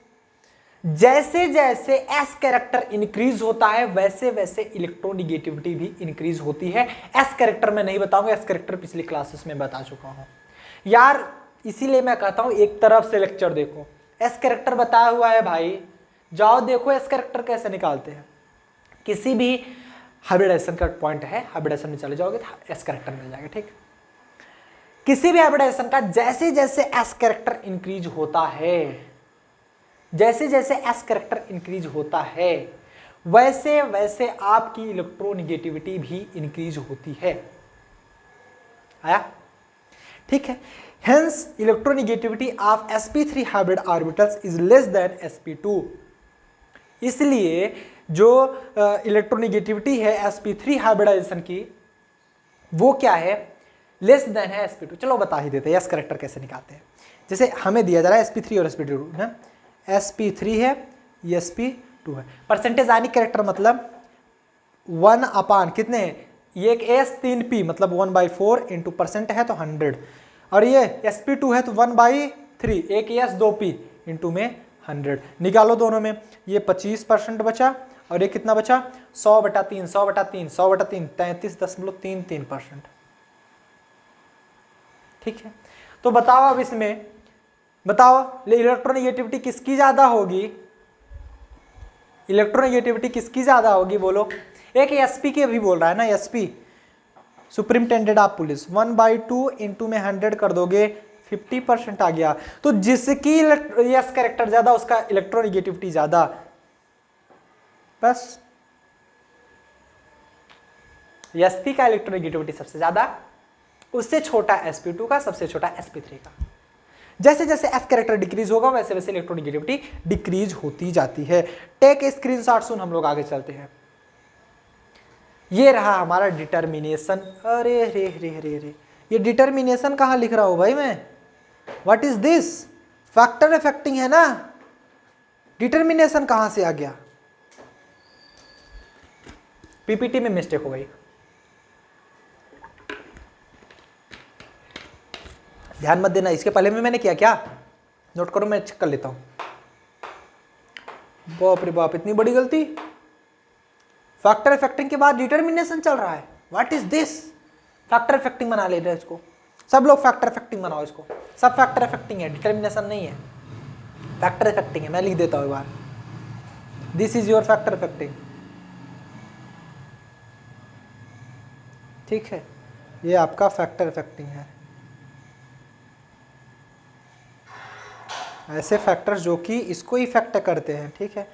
जैसे जैसे एस कैरेक्टर इंक्रीज होता है वैसे वैसे इलेक्ट्रोनेगेटिविटी भी इंक्रीज होती है। एस कैरेक्टर मैं नहीं बताऊंगा, एस कैरेक्टर पिछली क्लासेस में बता चुका हूं यार, इसीलिए मैं कहता हूं एक तरफ से लेक्चर देखो। एस कैरेक्टर बताया हुआ है भाई, जाओ देखो एस कैरेक्टर कैसे निकालते हैं। किसी भी हाइब्रिडाइजेशन का पॉइंट है, हाइब्रिडाइजेशन में चले जाओगे तो एस कैरेक्टर मिल जाएगा। ठीक, किसी भी हाइब्रिडाइजेशन का जैसे जैसे एस कैरेक्टर इंक्रीज होता है, जैसे जैसे एस कैरेक्टर इंक्रीज होता है वैसे वैसे आपकी इलेक्ट्रोनेगेटिविटी भी इंक्रीज होती है। आया? ठीक है। Hence, electronegativity of sp3 hybrid orbitals is less than sp2। इसलिए जो इलेक्ट्रोनेगेटिविटी है sp3 हाइब्रिडाइजेशन की वो क्या है? लेस देन है sp2। चलो बता ही देते हैं एस कैरेक्टर कैसे निकालते हैं। जैसे हमें दिया जा रहा है sp3 और sp2 ना, sp3 है, ये sp2 है। परसेंटेज आयनिक कैरेक्टर मतलब 1 अपान कितने है? ये एक s 3p मतलब 1/4 इंटू परसेंट है तो 100, और ये sp2 है तो 1/3, एक s 2p इंटू में 100। निकालो दोनों में, ये 25% बचा और ये कितना बचा? 100/3, 100/3, 100/3, 33.33%। ठीक है। तो बताओ अब इसमें, बताओ इलेक्ट्रोनेगेटिविटी किसकी ज्यादा होगी? इलेक्ट्रोनेगेटिविटी किसकी ज्यादा होगी बोलो? एक एसपी के भी बोल रहा है ना, SP superintendent of police 1/2 into में 100 कर दोगे 50% आ गया। तो जिसकी एस कैरेक्टर ज्यादा उसका इलेक्ट्रोनेगेटिविटी ज्यादा। बस एसपी का इलेक्ट्रोनेगेटिविटी सबसे ज्यादा, उससे छोटा sp2 का, सबसे छोटा sp3 का। जैसे जैसे एस कैरेक्टर डिक्रीज होगा वैसे वैसे इलेक्ट्रोनेगेटिविटी डिक्रीज होती जाती है। टेक ए स्क्रीनशॉट, सुन हम लोग आगे चलते हैं। ये रहा हमारा डिटर्मिनेशन। अरे रे रे रे रे, ये डिटर्मिनेशन कहाँ लिख रहा हूं भाई मैं? What is this? Factor affecting है ना, डिटर्मिनेशन कहां से आ गया? पीपीटी में मिस्टेक हो गई, ध्यान मत देना। इसके पहले में मैंने किया क्या? नोट करो, मैं चेक कर लेता हूं। बाप रे बाप, इतनी बड़ी गलती। फैक्टर इफेक्टिंग के बाद डिटर्मिनेशन चल रहा है, what is this? Factor affecting बना ले रहे इसको। सब लोग फैक्टर इफेक्टिंग बनाओ इसको, सब फैक्टर इफेक्टिंग है, डिटर्मिनेशन नहीं है, फैक्टर इफेक्टिंग है। मैं लिख देता हूँ एक बार, this is your factor affecting, ठीक है, ये आपका फैक्टर इफेक्टिंग है। ऐसे फैक्टर्स जो कि इसको इफेक्ट करते हैं, ठीक है,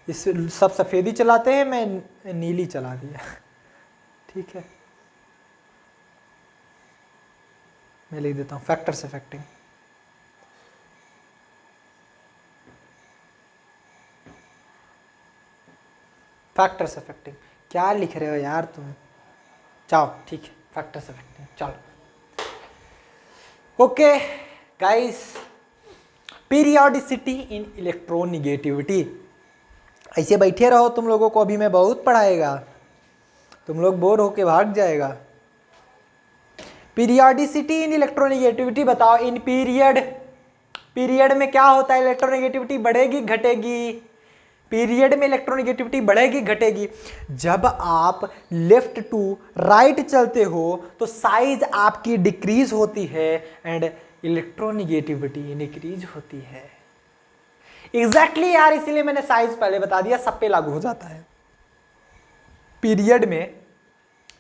इस सब सफ़ेदी चलाते हैं, मैं नीली चला दिया, ठीक है, मैं लिख देता हूँ फैक्टर्स इफेक्टिंग। फैक्टर्स इफेक्टिंग, क्या लिख रहे हो यार तुम, जाओ, ठीक है, फैक्टर्स इफेक्टिंग, चलो। Okay guys, periodicity in electronegativity. ऐसे बैठे रहो, तुम लोगों को अभी मैं बहुत पढ़ाएगा, तुम लोग बोर होके भाग जाएगा। पीरियोडिसिटी इन इलेक्ट्रोनिगेटिविटी बताओ, इन पीरियड, पीरियड में क्या होता है, इलेक्ट्रोनिगेटिविटी बढ़ेगी घटेगी, पीरियड में इलेक्ट्रोनिगेटिविटी बढ़ेगी घटेगी। जब आप लेफ्ट टू राइट चलते हो तो साइज आपकी डिक्रीज होती है एंड इलेक्ट्रोनिगेटिविटी इंक्रीज होती है। एग्जैक्टली यार, इसीलिए मैंने साइज पहले बता दिया, सब पे लागू हो जाता है। पीरियड में,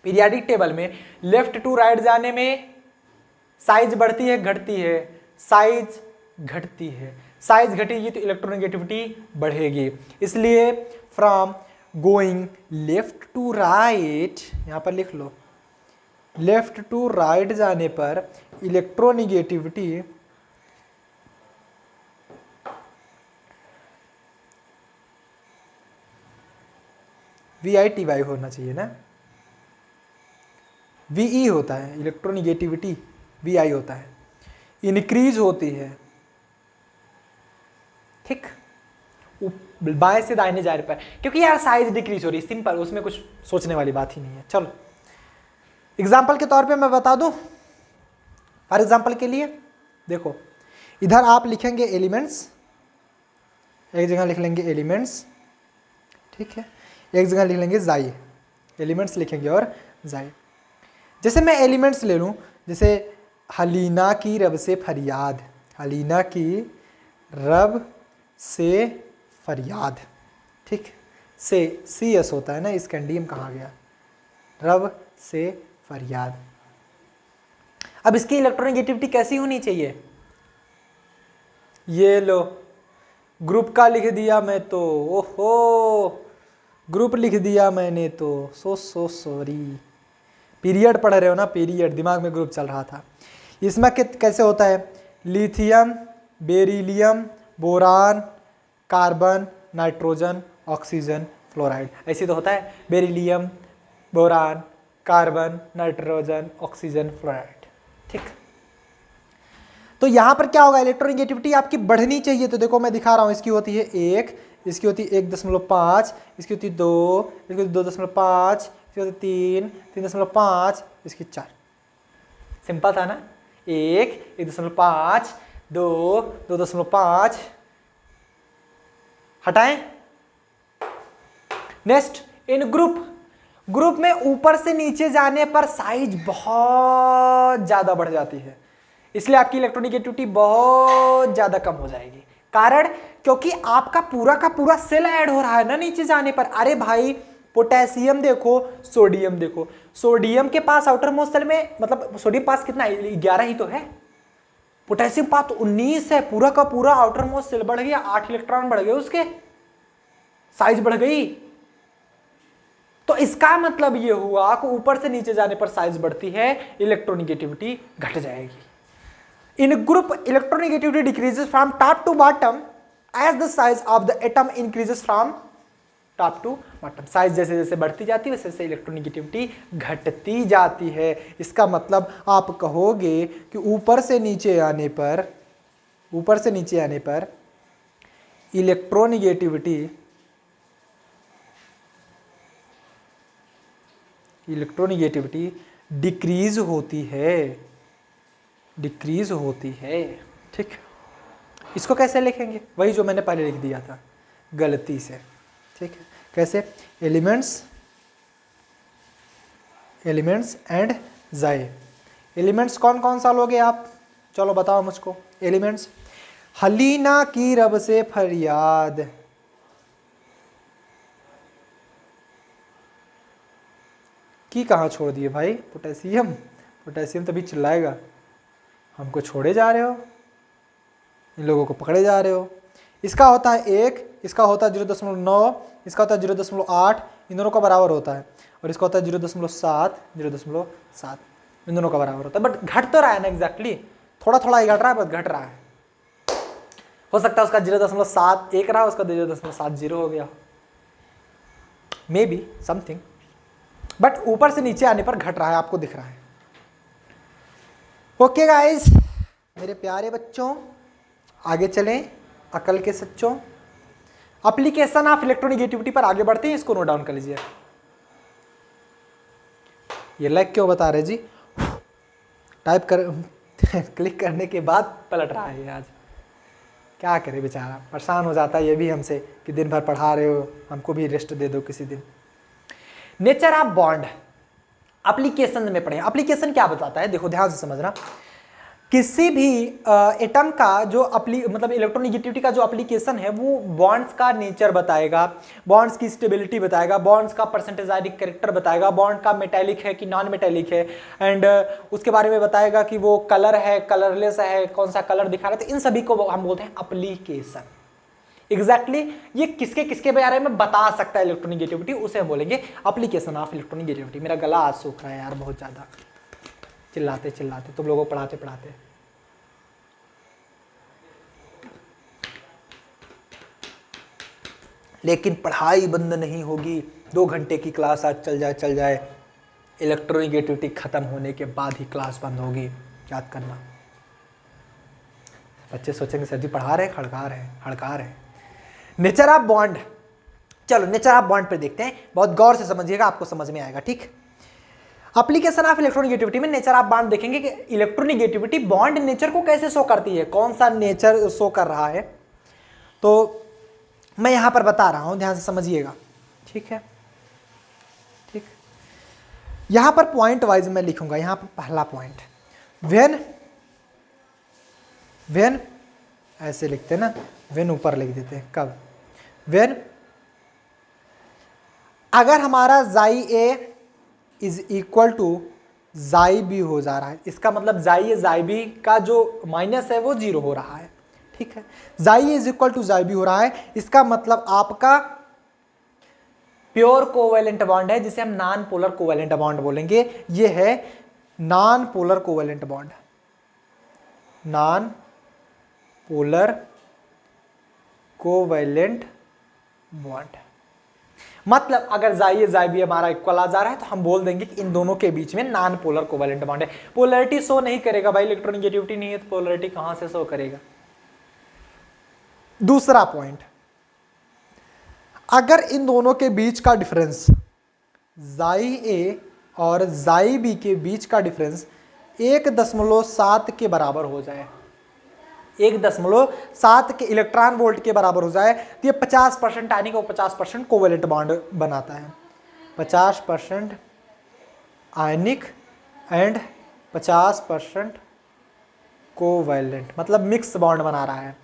पीरियाडिक टेबल में लेफ्ट टू राइट जाने में साइज बढ़ती है घटती है, साइज घटती है, साइज घटेगी तो इलेक्ट्रोनिगेटिविटी बढ़ेगी। इसलिए from going left to right, यहां पर लिख लो, लेफ्ट टू राइट जाने पर इलेक्ट्रोनिगेटिविटी VITY होना चाहिए ना, VE होता है, इलेक्ट्रोनिगेटिविटी VI होता है, इंक्रीज होती है, ठीक, बाएं से दाहिने जा रहे पर, क्योंकि यार साइज डिक्रीज हो रही है, सिंपल, उसमें कुछ सोचने वाली बात ही नहीं है। चलो एग्जाम्पल के तौर पे मैं बता दूं, फॉर एग्जाम्पल के लिए देखो, इधर आप लिखेंगे एलिमेंट्स, एक जगह लिख लेंगे एलिमेंट्स, ठीक है, एक जगह लिख लेंगे जाई, एलिमेंट्स लिखेंगे और जाई। जैसे मैं एलिमेंट्स ले लूं, जैसे हलीना की रब से फरियाद, हलीना की रब से फरियाद, ठीक, से CS होता है ना, इसका एंडियम कहाँ गया, रब से फरियाद। अब इसकी इलेक्ट्रोनिगेटिविटी कैसी होनी चाहिए, ये लो, ग्रुप का लिख दिया मैं तो, ओहो ग्रुप लिख दिया मैंने तो, सो सॉरी। पीरियड पढ़ रहे हो ना, पीरियड, दिमाग में ग्रुप चल रहा था। इसमें कैसे होता है, lithium, beryllium, boron, carbon, nitrogen, oxygen, fluoride, ऐसे तो होता है, beryllium, boron, carbon, nitrogen, oxygen, fluoride, ठीक। तो यहां पर क्या होगा, इलेक्ट्रोनिगेटिविटी आपकी बढ़नी चाहिए, तो देखो मैं दिखा रहा हूं, इसकी होती है 1, इसकी होती है 1.5, इसकी होती है 2, इसकी होती है 2.5, इसकी होती है 3, 3.5, इसकी 4। सिंपल था ना, 1, 1.5, 2, 2.5, हटाएं। नेक्स्ट, इन ग्रुप, ग्रुप में ऊपर से नीचे जाने पर साइज बहुत ज्यादा बढ़ जाती है, इसलिए आपकी इलेक्ट्रोनिगेटिविटी बहुत ज्यादा कम हो जाएगी। कारण, क्योंकि आपका पूरा का पूरा सेल ऐड हो रहा है ना नीचे जाने पर। अरे भाई, पोटेशियम देखो, सोडियम देखो, सोडियम के पास आउटर मोस्ट सेल में, मतलब सोडियम पास कितना, 11 ही तो है, पोटेशियम पास 19 है, पूरा का पूरा आउटर मोस्ट सेल बढ़ गया, 8 इलेक्ट्रॉन बढ़ गए, उसके साइज बढ़ गई। तो इसका मतलब ये हुआ कि ऊपर से नीचे जाने पर साइज बढ़ती है, इलेक्ट्रोनिगेटिविटी घट जाएगी। In group, electronegativity decreases from top to bottom as the size of the atom increases from top to bottom. Size जैसे जैसे बढ़ती जाती है वैसे वैसे इलेक्ट्रोनिगेटिविटी घटती जाती है। इसका मतलब आप कहोगे कि ऊपर से नीचे आने पर, ऊपर से नीचे आने पर इलेक्ट्रोनिगेटिविटी, इलेक्ट्रोनिगेटिविटी डिक्रीज होती है, डिक्रीज होती है, ठीक। इसको कैसे लिखेंगे, वही जो मैंने पहले लिख दिया था गलती से, ठीक है। कैसे, एलिमेंट्स, एलिमेंट्स एंड जाए, एलिमेंट्स कौन कौन सा लोगे आप, चलो बताओ मुझको एलिमेंट्स। हलीना की रब से फरियाद, की कहाँ छोड़ दिए भाई, पोटेशियम, पोटेशियम तभी चिल्लाएगा, हमको छोड़े जा रहे हो, इन लोगों को पकड़े जा रहे हो। इसका होता है 1, इसका होता है 0.9, इसका होता है 0.8, इन दोनों का बराबर होता है, और इसका होता है 0.7, 0.7, इन दोनों का बराबर होता है। बट घट तो रहा है ना एग्जैक्टली, थोड़ा थोड़ा ही घट रहा है, बस घट रहा है। हो सकता है उसका 0.7 रहा, उसका 0.70 हो गया, मे बी समथिंग, बट ऊपर से नीचे आने पर घट रहा है, आपको दिख रहा है। ओके गाइस, मेरे प्यारे बच्चों, आगे चलें अकल के सच्चों। एप्लीकेशन ऑफ इलेक्ट्रोनेगेटिविटी पर आगे बढ़ते हैं, इसको नोट डाउन कर लीजिए। ये लाइक क्यों बता रहे जी, टाइप कर क्लिक करने के बाद पलट रहा है आज, क्या करे बेचारा, परेशान हो जाता है ये भी हमसे कि दिन भर पढ़ा रहे हो, हमको भी रेस्ट दे दो किसी दिन। नेचर ऑफ बॉन्ड एप्लीकेशन में पढ़े। एप्लीकेशन क्या बताता है, देखो ध्यान से समझना। किसी भी एटम का जो मतलब इलेक्ट्रोनेगेटिविटी का जो एप्लीकेशन है वो बॉन्ड्स का नेचर बताएगा, बॉन्ड्स की स्टेबिलिटी बताएगा, बॉन्ड्स का परसेंटेजाइडिक कैरेक्टर बताएगा, बॉन्ड का मेटालिक है कि नॉन मेटालिक है, एंड उसके बारे में बताएगा कि वो कलर है, कलरलेस है, कौन सा कलर दिखा रहा है। तो इन सभी को हम बोलते हैं एप्लीकेशन। एग्जैक्टली ये किसके किसके बारे में बता सकता है इलेक्ट्रोनेगेटिविटी, उसे हम बोलेंगे एप्लीकेशन ऑफ इलेक्ट्रोनेगेटिविटी। मेरा गला आज सूख रहा है यार बहुत ज्यादा, चिल्लाते चिल्लाते तुम लोगों को पढ़ाते पढ़ाते। लेकिन पढ़ाई बंद नहीं होगी, 2 घंटे की क्लास आज चल जाए, इलेक्ट्रोनेगेटिविटी खत्म होने के बाद ही क्लास बंद होगी, याद करना। बच्चे सोचेंगे सर जी पढ़ा रहे हड़का रहे। नेचर ऑफ बॉन्ड, चलो नेचर ऑफ बॉन्ड पे देखते हैं, बहुत गौर से समझिएगा, आपको समझ में आएगा, ठीक। एप्लीकेशन ऑफ इलेक्ट्रोनेगेटिविटी में नेचर ऑफ बॉन्ड देखेंगे कि इलेक्ट्रोनेगेटिविटी बॉन्ड नेचर को कैसे शो करती है, कौन सा नेचर शो कर रहा है। तो मैं यहां पर बता रहा हूं, ध्यान से समझिएगा, ठीक है, ठीक। यहां पर पॉइंट वाइज मैं लिखूंगा। यहां पर पहला पॉइंट, वेन ऐसे लिखते हैं ना, वेन ऊपर लिख देते हैं, कब, वेन अगर हमारा chi A is equal to जाई बी हो जा रहा है, इसका मतलब जाई ए जाई बी का जो माइनस है वो 0 हो रहा है, ठीक है। जाई ए इज इक्वल टू जाई बी हो रहा है, इसका मतलब आपका प्योर कोवेलेंट बॉन्ड है, जिसे हम नॉन पोलर कोवेलेंट बॉन्ड बोलेंगे। ये है non polar covalent bond, non polar covalent bond. मतलब अगर जाइए जाई भी हमारा इक्वल आ जा रहा है तो हम बोल देंगे कि इन दोनों के बीच में नॉन पोलर कोवेलेंट बॉन्ड है। पोलरिटी शो नहीं करेगा भाई, इलेक्ट्रोनेगेटिविटी नहीं है तो पोलरिटी कहां से शो करेगा। दूसरा पॉइंट, अगर इन दोनों के बीच का डिफरेंस जाई ए और जाई बी के बीच का डिफरेंस 1.7 के बराबर हो जाए, 1.7 के इलेक्ट्रॉन वोल्ट के बराबर हो जाए, तो ये 50% आयनिक और 50% कोवेलेंट बॉन्ड बनाता है। 50% आयनिक एंड 50% कोवेलेंट, मतलब मिक्स बॉन्ड बना रहा है।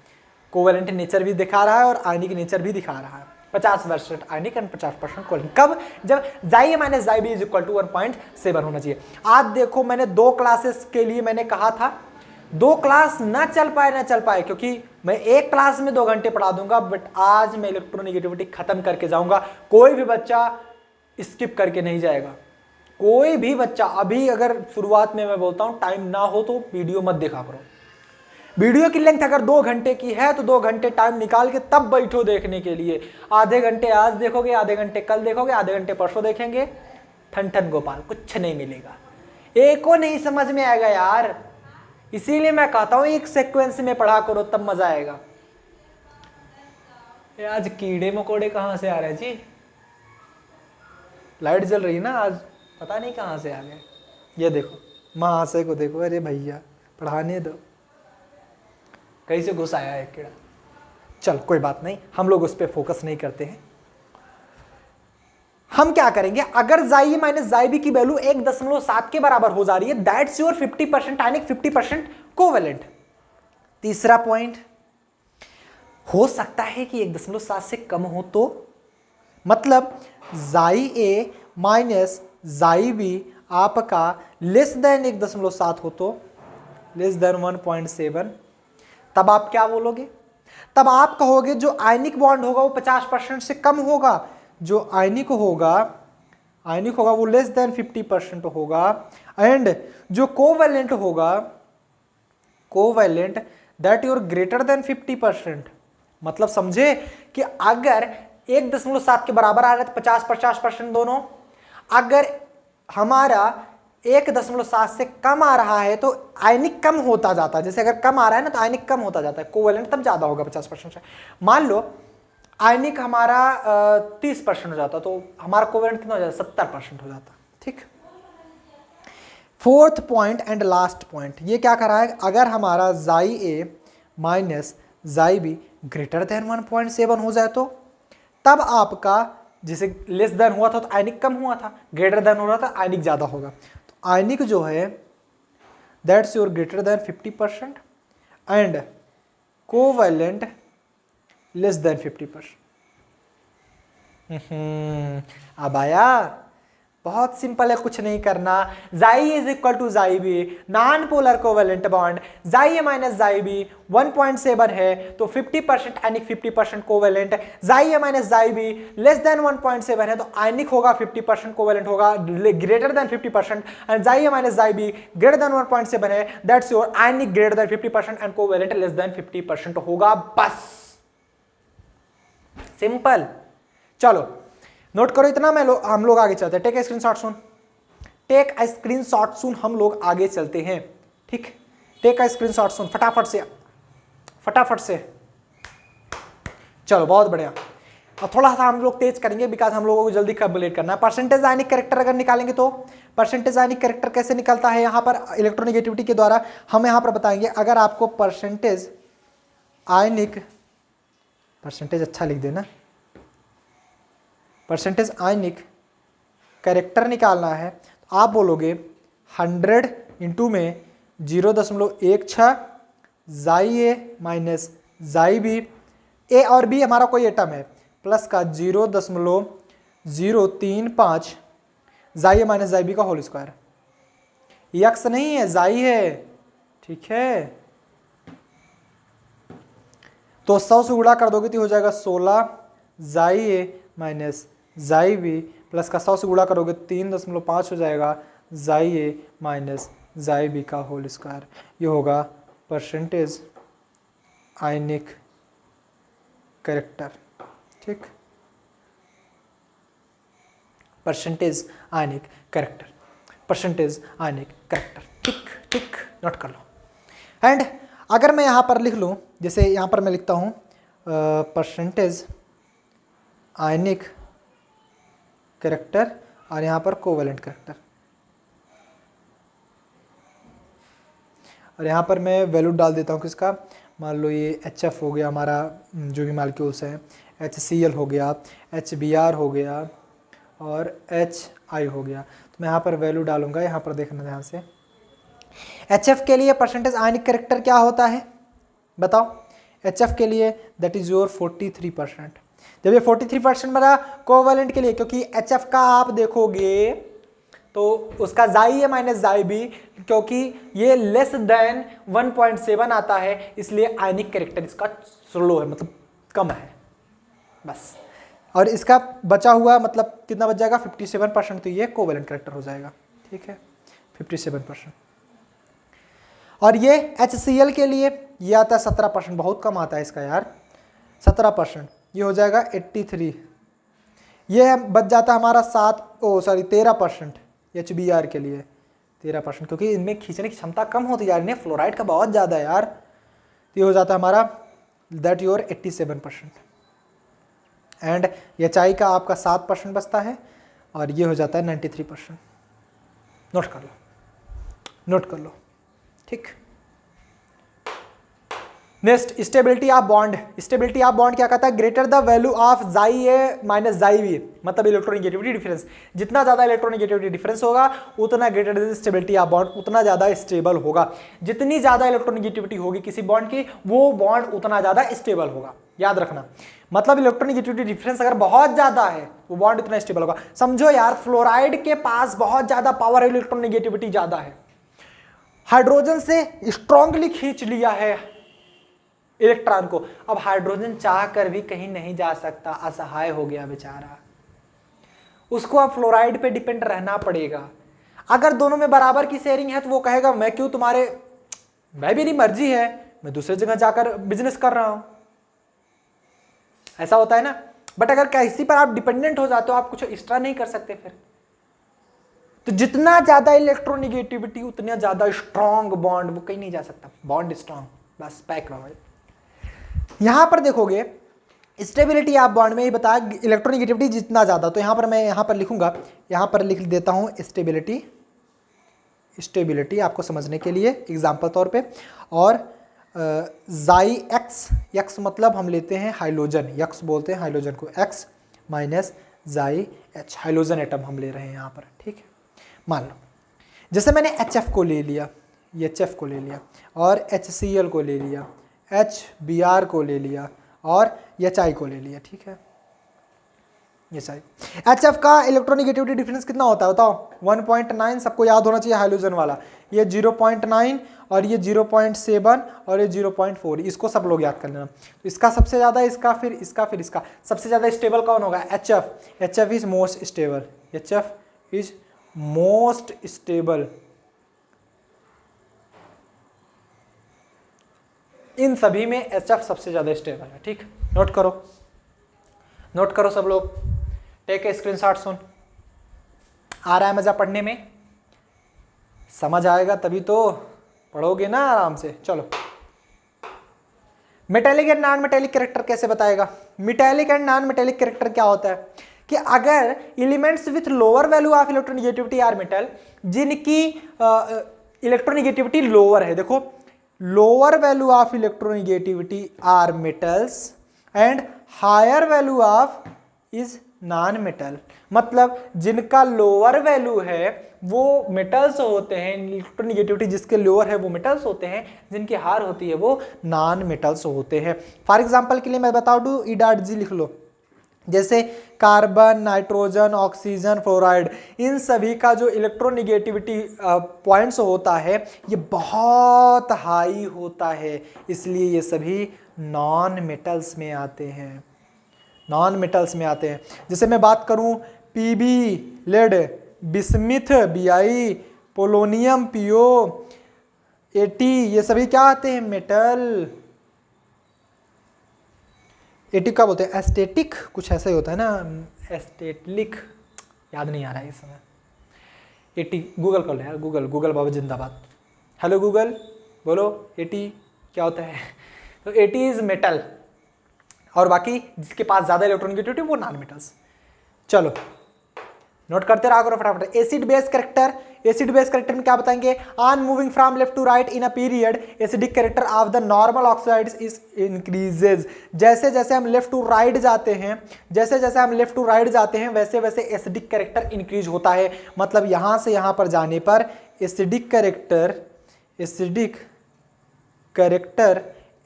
कोवेलेंट नेचर भी दिखा रहा है और आयनिक नेचर भी दिखा रहा है। 50% आयनिक एंड 50% कोवेलेंट। कब, जब जाई A minus xi B is equal to 1.7 होना चाहिए। आज देखो मैंने 2 क्लासेस के लिए मैंने कहा था 2 क्लास ना चल पाए क्योंकि मैं एक क्लास में 2 घंटे पढ़ा दूंगा, बट आज मैं इलेक्ट्रोनेगेटिविटी खत्म करके जाऊंगा। कोई भी बच्चा स्किप करके नहीं जाएगा, कोई भी बच्चा। अभी अगर शुरुआत में मैं बोलता हूं टाइम ना हो तो वीडियो मत देखा करो। वीडियो की लेंथ अगर 2 घंटे की है तो 2 घंटे टाइम निकाल के तब बैठो देखने के लिए। आधे घंटे आज देखोगे, आधे घंटे कल देखोगे, आधे घंटे परसों देखेंगे, ठन गोपाल, कुछ नहीं मिलेगा, एक को नहीं समझ में आएगा यार। इसीलिए मैं कहता हूं एक सीक्वेंस में पढ़ा करो तब मजा आएगा। ये आज कीड़े मकोड़े कहां से आ रहे हैं जी, लाइट जल रही है ना आज, पता नहीं कहां से आ गए। ये देखो महाशय को देखो, अरे भैया पढ़ाने दो, कहीं से घुस आया है कीड़ा। चल कोई बात नहीं, हम लोग उस पर फोकस नहीं करते हैं। हम क्या करेंगे, अगर जाई माइनस जाई बी की वैल्यू 1.7 के बराबर हो जा रही है, दैट्स योर 50% आयनिक 50% कोवेलेंट। तीसरा पॉइंट, हो सकता है कि 1.7 से कम हो तो, मतलब जाई ए माइनस जाई बी आपका लेस देन 1.7 हो तो, लेस देन 1.7, तब आप क्या बोलोगे, तब आप कहोगे जो आयनिक बॉन्ड होगा वो 50% से कम होगा, जो आयनिक होगा वो लेस देन 50% होगा, एंड जो कोवेलेंट होगा, covalent that your greater than 50%। मतलब समझे कि अगर 1.7 के बराबर आ रहे तो 50-50% दोनों, अगर हमारा 1.7 से कम आ रहा है तो आयनिक कम होता जाता है, जैसे अगर कम आ रहा है ना तो आयनिक कम होता जाता है, कोवेलेंट तब ज्यादा होगा 50% से। मान लो आयनिक हमारा 30% हो जाता तो हमारा कोवेलेंट कितना हो जाता, 70% हो जाता। ठीक, fourth point and last point, ये क्या कर रहा है, अगर हमारा chi A minus xi be greater than 1.7 हो जाए तो, तब आपका जैसे लेस देन हुआ था तो आयनिक कम हुआ था, ग्रेटर देन हो रहा था आयनिक ज्यादा होगा, तो आयनिक जो है that's your greater than 50% and covalent less than 50%। अब आया, बहुत सिंपल है, कुछ नहीं करना। जाई इज इक्वल टू जाई B, non polar covalent bond, xi A minus xi B 1.7 है तो 50% आयनिक 50% कोवेलेंट, जाई A minus xi be less than 1.7 है तो आयनिक होगा 50% कोवेलेंट होगा ग्रेटर देन 50%, एंड जाई A minus xi be greater than 1.7 है, that's your ionic greater than 50% and covalent less than 50% होगा। बस सिंपल। चलो नोट करो इतना, हम लोग आगे चलते हैं। टेक ए स्क्रीनशॉट सुन, टेक ए स्क्रीनशॉट सुन, हम लोग आगे चलते हैं। ठीक, टेक ए स्क्रीनशॉट सुन फटाफट से, फटाफट से। चलो बहुत बढ़िया। और थोड़ा सा हम लोग तेज करेंगे बिकॉज हम लोगों को जल्दी कैलकुलेट करना है। परसेंटेज आयनिक कैरेक्टर अगर निकालेंगे तो, परसेंटेज आयनिक कैरेक्टर कैसे निकलता है यहाँ पर इलेक्ट्रोनेगेटिविटी के द्वारा, हम यहाँ पर बताएंगे। अगर आपको परसेंटेज आयनिक, परसेंटेज अच्छा लिख देना, परसेंटेज आयनिक कैरेक्टर निकालना है तो आप बोलोगे 100 इंटू में 0.16 जाई A minus xi B, A और बी हमारा कोई एटम है, प्लस का 0.035 जाई ए माइनस जाई बी का होल स्क्वायर, यक्स नहीं है जाई है। ठीक है, तो 100 से गुणा कर दोगे तो हो जाएगा 16 जाई A minus xi B, plus का 100 से गुणा करोगे 3.5 हो जाएगा जाई ए माइनस जाई बी का होल स्क्वायर। ये होगा परसेंटेज आयनिक कैरेक्टर। ठीक, परसेंटेज आयनिक कैरेक्टर, परसेंटेज आयनिक कैरेक्टर। ठीक ठीक, नोट कर लो। एंड अगर मैं यहाँ पर लिख लूँ, जैसे यहाँ पर मैं लिखता हूँ परसेंटेज आयनिक कैरेक्टर और यहाँ पर कोवेलेंट कैरेक्टर, और यहाँ पर मैं वैल्यू डाल देता हूँ किसका, मान लो ये HF हो गया हमारा जो भी मालिक्यूल्स है, HCl हो गया, HBr हो गया और HI हो गया। तो मैं यहाँ पर वैल्यू डालूंगा, यहाँ पर देखना ध्यान से। HF के लिए परसेंटेज आयनिक कैरेक्टर क्या होता है बताओ, HF के लिए दैट इज योर 43%। जब ये 43% मेरा कोवेलेंट के लिए, क्योंकि HF का आप देखोगे तो उसका जाई ए माइनस जाई बी, क्योंकि ये लेस देन 1.7 आता है इसलिए आयनिक कैरेक्टर इसका स्लो है, मतलब कम है बस। और इसका बचा हुआ मतलब कितना बच जाएगा 57%, तो ये कोवेलेंट कैरेक्टर हो जाएगा। ठीक है, 57%। और ये HCl के लिए ये आता है 17%, बहुत कम आता है इसका यार 17%, ये हो जाएगा 83। ये बच जाता है हमारा 13% HBr के लिए 13%, क्योंकि इनमें खींचने की क्षमता कम होती जा रही है, फ्लोराइड का बहुत ज़्यादा है यार। तो ये हो जाता है हमारा दैट योर 87%। एंड HI का आपका 7% बचता है और ये हो जाता है 93%। नोट कर लो, नोट कर लो। ठीक, next stability of bond. Stability of bond क्या कहता है? ग्रेटर द वैल्यू ऑफ जाई ए माइनस जाई बी, मतलब इलेक्ट्रोनेगेटिविटी डिफरेंस। जितना ज्यादा इलेक्ट्रोनेगेटिविटी डिफरेंस होगा उतना ग्रेटर स्टेबिलिटी ऑफ बॉन्ड, उतना ज्यादा स्टेबल होगा। जितनी ज्यादा इलेक्ट्रोनेगेटिविटी होगी किसी बॉन्ड की, वो बॉन्ड उतना ज्यादा स्टेबल होगा, याद रखना। मतलब इलेक्ट्रोनेगेटिविटी डिफरेंस अगर बहुत ज्यादा है वो बॉन्ड उतना स्टेबल होगा। समझो यार, फ्लोराइड के पास बहुत ज्यादा पावर है, इलेक्ट्रोनेगेटिविटी ज्यादा है, हाइड्रोजन से स्ट्रांगली खींच लिया है इलेक्ट्रॉन को। अब हाइड्रोजन चाह कर भी कहीं नहीं जा सकता, असहाय हो गया बेचारा, उसको अब फ्लोराइड पे डिपेंड रहना पड़ेगा। अगर दोनों में बराबर की शेयरिंग है तो वो कहेगा मैं क्यों तुम्हारे, मैं मेरी मर्जी है, मैं दूसरी जगह जाकर बिजनेस कर रहा हूं, ऐसा होता है ना। बट अगर किसी पर आप डिपेंडेंट हो जाते हो, आप कुछ एक्स्ट्रा नहीं कर सकते फिर। तो जितना ज्यादा इलेक्ट्रोनेगेटिविटी उतना ज्यादा स्ट्रॉन्ग बॉन्ड, वो कहीं नहीं जा सकता, बॉन्ड स्ट्रॉन्ग, बस पैक रहो। यहां पर देखोगे स्टेबिलिटी ऑफ बॉन्ड में ही बताया इलेक्ट्रोनेगेटिविटी जितना ज्यादा, तो यहां पर मैं यहां पर लिखूंगा, यहां पर लिख देता हूं स्टेबिलिटी, स्टेबिलिटी आपको समझने के लिए एग्जांपल तौर पे। और जाई एक्स, एक्स मतलब हम लेते हैं हाइड्रोजन, एक्स बोलते हैं हाइड्रोजन को, एक्स माइनस जाई एच, हाइड्रोजन एटम हम ले रहे हैं यहाँ पर, ठीक है। मान लो जैसे मैंने HF को ले लिया, HF को ले लिया, और HCl को ले लिया, HBr को ले लिया, और HI को ले लिया, ठीक है। HI HF का इलेक्ट्रोनेगेटिविटी डिफरेंस कितना होता है बताओ? 1.9, सबको याद होना चाहिए हाइड्रोजन वाला। ये 0.9 और ये 0.7 और ये 0.4, इसको सब लोग याद कर लेना। तो इसका सबसे ज़्यादा, इसका फिर इसका फिर इसका, सबसे ज़्यादा स्टेबल कौन होगा? HF। HF is most stable, HF is most stable. इन सभी में HF सबसे ज़्यादा स्टेबल है, ठीक। नोट करो, नोट करो सब लोग, टेक ए स्क्रीनशॉट। सुन, आ रहा है मजा पढ़ने में? समझ आएगा तभी तो पढ़ोगे ना आराम से। चलो, metallic and non metallic character कैसे बताएगा? Metallic and non metallic character क्या होता है कि अगर elements with lower value of electronegativity are metal, जिनकी इलेक्ट्रोनेगेटिविटी लोअर है, देखो lower value of electronegativity are metals and higher value of is non metal, मतलब जिनका लोअर वैल्यू है वो मेटल्स होते हैं, इलेक्ट्रोनेगेटिविटी जिसके लोअर है वो मेटल्स होते हैं, जिनकी हायर होती है वो नॉन मेटल्स होते हैं। फॉर एग्जांपल के लिए मैं बता दूं, E.G लिख लो, जैसे कार्बन, नाइट्रोजन, ऑक्सीजन, फ्लोराइड, इन सभी का जो इलेक्ट्रोनेगेटिविटी पॉइंट्स होता है ये बहुत हाई होता है, इसलिए ये सभी नॉन मेटल्स में आते हैं, नॉन मेटल्स में आते हैं। जैसे मैं बात करूं Pb lead, bismuth Bi, polonium PO, At, ये सभी क्या आते हैं? मेटल। At क्या बोलते हैं? एस्टेटिक, कुछ ऐसा ही होता है ना, एस्टेटिक, याद नहीं आ रहा है इस समय। At गूगल कर लो यार, गूगल, गूगल बाबा जिंदाबाद। हेलो गूगल, बोलो At क्या होता है? तो At इज मेटल, और बाकी जिसके पास ज्यादा इलेक्ट्रोनेगेटिविटी वो नॉन मेटल्स। चलो नोट करते रहा करो फटाफट। Acid base character, acid base character में क्या बताएंगे? On moving from left to right in a period acidic character of the normal oxides is increases. जैसे जैसे हम लेफ्ट टू राइट जाते हैं, जैसे जैसे हम लेफ्ट टू राइट जाते हैं वैसे वैसे एसिडिक कैरेक्टर इंक्रीज होता है। मतलब यहां से यहां पर जाने पर एसिडिक कैरेक्टर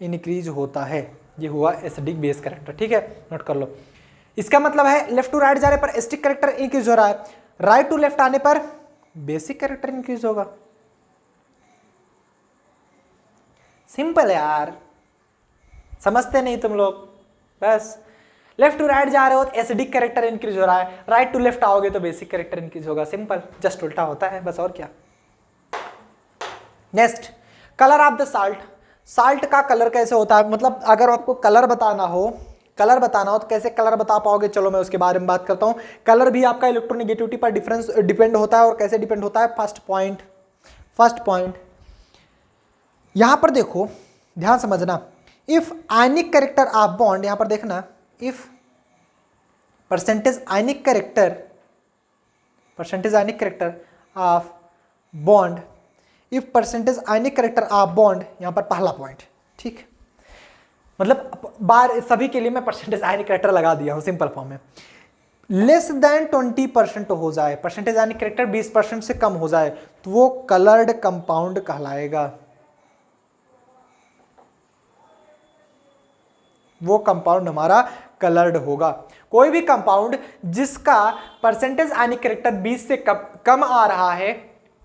इंक्रीज होता है। ये हुआ एसिडिक बेस कैरेक्टर, ठीक है, नोट कर लो। इसका मतलब है लेफ्ट टू राइट जाने पर एसिडिक कैरेक्टर इंक्रीज हो रहा है, राइट टू लेफ्ट आने पर बेसिक कैरेक्टर इंक्रीज होगा। सिंपल है यार, समझते नहीं तुम लोग। बस लेफ्ट टू राइट जा रहे हो तो एसिडिक कैरेक्टर इंक्रीज हो रहा है, राइट टू लेफ्ट आओगे तो बेसिक कैरेक्टर इंक्रीज होगा। सिंपल, जस्ट उल्टा होता है बस, और क्या। Next, colour of the salt. Salt का कलर कैसे होता है? मतलब अगर आपको कलर बताना हो तो कैसे कलर बता पाओगे? चलो मैं उसके बारे में बात करता हूं। कलर भी आपका इलेक्ट्रोनेगेटिविटी पर डिफरेंस डिपेंड होता है, और कैसे डिपेंड होता है? फर्स्ट पॉइंट यहां पर देखो, ध्यान समझना। If ionic character of bond, यहां पर देखना, if percentage ionic character of bond, if percentage ionic character of bond, यहां पर पहला पॉइंट, ठीक। मतलब बार सभी के लिए मैं परसेंटेज आयनिक कैरेक्टर लगा दिया हूं सिंपल फॉर्म में। लेस देन 20% हो जाए, परसेंटेज आयनिक कैरेक्टर 20% से कम हो जाए तो वो कलर्ड कंपाउंड कहलाएगा। वो कंपाउंड हमारा कलर्ड होगा। कोई भी कंपाउंड जिसका परसेंटेज आयनिक कैरेक्टर 20 से कम आ रहा है,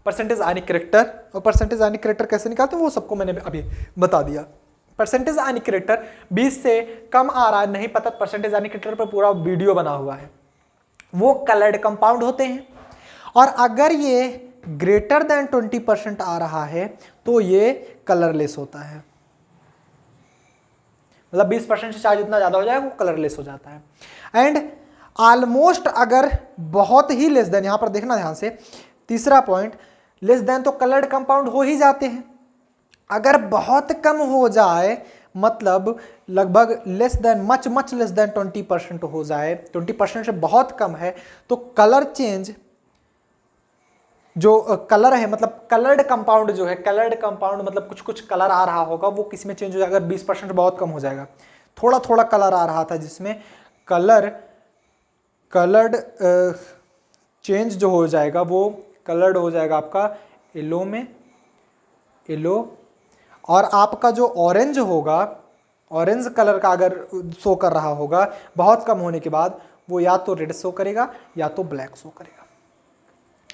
परसेंटेज आयनिक कैरेक्टर, और परसेंटेज आयनिक कैरेक्टर कैसे निकालते हैं वो सबको मैंने अभी बता दिया। परसेंटेज आयनिक कैरेक्टर 20 से कम आ रहा है, नहीं पता परसेंटेज आयनिक कैरेक्टर पर पूरा वीडियो बना हुआ है, वो कलर्ड कंपाउंड होते हैं। और अगर ये ग्रेटर देन 20% आ रहा है तो ये कलरलेस होता है। मतलब 20% से चार्ज जितना ज्यादा हो जाए वो कलरलेस हो जाता है। एंड ऑलमोस्ट अगर बहुत ही लेस देन, यहां पर देखना ध्यान से, तीसरा पॉइंट, लेस देन तो कलर्ड कंपाउंड हो ही जाते हैं। अगर बहुत कम हो जाए, मतलब लगभग less than, much less than 20% हो जाए, 20% से बहुत कम है, तो कलर चेंज जो कलर है, मतलब कलर्ड कंपाउंड जो है, कलर्ड कंपाउंड मतलब कुछ कुछ कलर आ रहा होगा वो किस में चेंज हो जाएगा। अगर 20% बहुत कम हो जाएगा, थोड़ा थोड़ा कलर आ रहा था जिसमें कलर्ड चेंज जो हो जाएगा वो कलर्ड हो जाएगा आपका येलो में, येलो। और आपका जो ऑरेंज होगा, ऑरेंज कलर का अगर शो कर रहा होगा बहुत कम होने के बाद, वो या तो रेड शो करेगा या तो ब्लैक शो करेगा।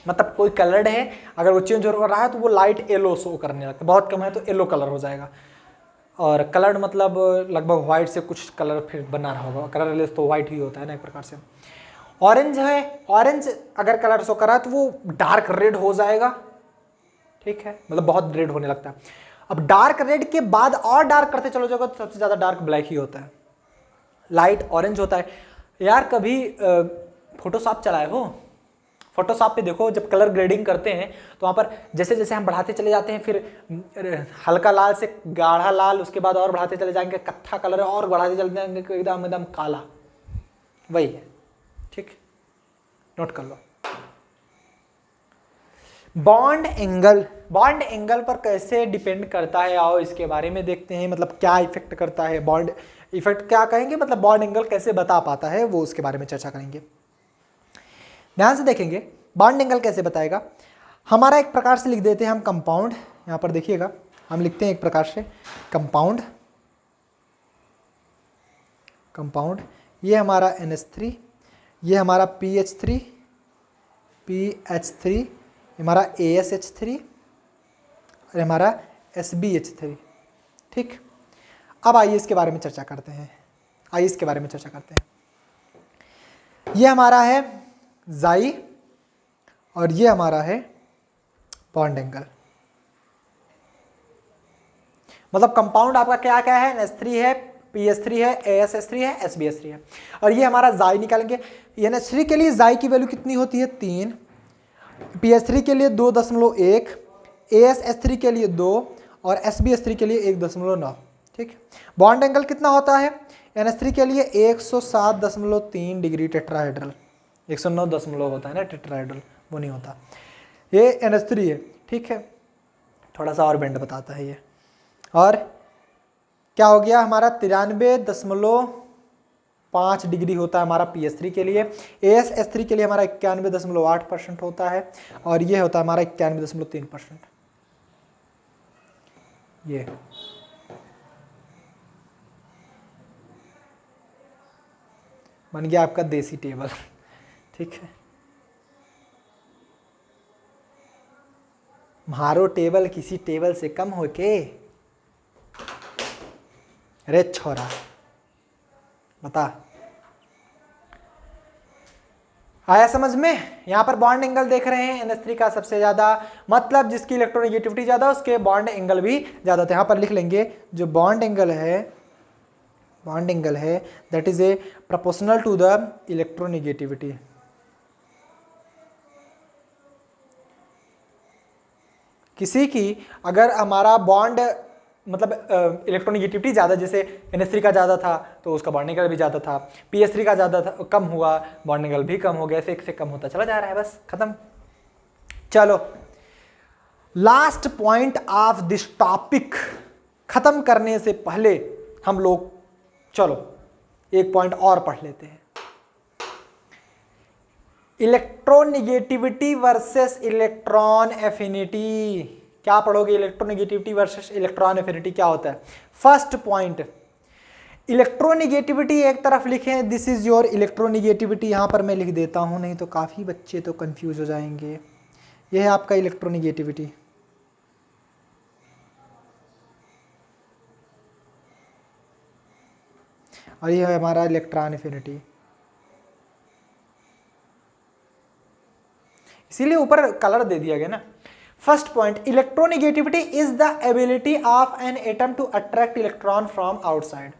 मतलब कोई कलर्ड है, अगर वो चेंज हो रहा है तो वो लाइट येलो शो करने लगता है, बहुत कम है तो येलो कलर हो जाएगा। और कलर्ड मतलब लगभग व्हाइट से कुछ कलर फिर बना रहा होगा, कलरलेस तो व्हाइट ही होता है ना एक प्रकार से। ऑरेंज है, ऑरेंज अगर कलर शो कर रहा है तो वो डार्क रेड हो जाएगा, ठीक है, मतलब बहुत रेड होने लगता है। अब डार्क रेड के बाद और डार्क करते चलो जाओगे तो सबसे ज्यादा डार्क ब्लैक ही होता है, लाइट ऑरेंज होता है। यार कभी फोटोशॉप चलाए हो? फोटोशॉप पे देखो जब कलर ग्रेडिंग करते हैं तो वहाँ पर जैसे जैसे हम बढ़ाते चले जाते हैं, फिर हल्का लाल से गाढ़ा लाल, उसके बाद और बढ़ाते चले जाएंगे कत्था कलर, और बढ़ाते चले जाएंगे एकदम एकदम काला, वही है, ठीक, नोट कर लो। बॉन्ड एंगल, बॉन्ड एंगल पर कैसे डिपेंड करता है, आओ इसके बारे में देखते हैं। मतलब क्या इफेक्ट करता है, बॉन्ड इफेक्ट क्या कहेंगे, मतलब बॉन्ड एंगल कैसे बता पाता है, वो उसके बारे में चर्चा करेंगे। ध्यान से देखेंगे बॉन्ड एंगल कैसे बताएगा। हमारा एक प्रकार से लिख देते हैं हम कंपाउंड, यहां पर देखिएगा हम लिखते हैं एक प्रकार से कंपाउंड, कंपाउंड, ये हमारा NH3, ये हमारा PH3, हमारा ASH3 और हमारा SbH3, ठीक। अब आइए इसके बारे में चर्चा करते हैं, आइए इसके बारे में चर्चा करते हैं। ये हमारा है जाई और ये हमारा है बॉन्ड एंगल। मतलब कंपाउंड आपका क्या क्या है, NH3 है, PH3 है, ASH3 है, SbH3 है। और ये हमारा जाई निकालेंगे। NH3 के लिए जाई की वैल्यू कितनी होती है, 3, PH3 के लिए 2.1, ASH3 के लिए 2 और SbH3 के लिए 1.9, ठीक। बॉन्ड एंगल कितना होता है, NH3 के लिए 107.3 डिग्री टेट्राहेड्रल, 109 होता है ना टेट्राहेड्रल, वो नहीं होता, ये NH3 है, ठीक है। थोड़ा सा और बेंड बताता है ये। और क्या हो गया हमारा 93.5 डिग्री होता है हमारा PH3 के लिए, ASH3 के लिए हमारा 91.8% होता है और ये होता है हमारा 91.3%। ये बन गया आपका देसी टेबल, ठीक है। मारो टेबल किसी टेबल से कम हो के, अरे छोरा बता, आया समझ में। यहां पर बॉन्ड एंगल देख रहे हैं NH3 का सबसे ज्यादा, मतलब जिसकी इलेक्ट्रोनेगेटिविटी ज्यादा उसके बॉन्ड एंगल भी ज्यादा होते हैं। यहां पर लिख लेंगे जो बॉन्ड एंगल है, बॉन्ड एंगल है that is a proportional to the electronegativity. किसी की अगर हमारा बॉन्ड मतलब इलेक्ट्रोनेगेटिविटी ज़्यादा, जैसे NH3 का ज़्यादा था तो उसका बॉन्ड एंगल भी ज़्यादा था, PH3 का ज़्यादा था, कम हुआ, बॉन्ड एंगल भी कम हो गया, ऐसे एक से कम होता चला जा रहा है, बस खत्म। चलो last point of this topic खत्म करने से पहले हम लोग चलो एक पॉइंट और पढ़ लेते हैं, इलेक्ट्रोनिगेटिविटी वर्सेस इलेक्ट्रॉन एफिनिटी। क्या पढ़ोगे? इलेक्ट्रोनिगेटिविटी वर्सेस इलेक्ट्रॉन एफिनिटी क्या होता है? फर्स्ट पॉइंट, इलेक्ट्रोनिगेटिविटी एक तरफ लिखें, दिस इज योर इलेक्ट्रोनिगेटिविटी, यहां पर मैं लिख देता हूं, नहीं तो काफी बच्चे तो कंफ्यूज हो जाएंगे। यह है आपका इलेक्ट्रोनिगेटिविटी, और यह है हमारा इलेक्ट्रॉन एफिनिटी। इसीलिए ऊपर कलर दे दिया गया ना। First point, electronegativity is the ability of an atom to attract electron from outside.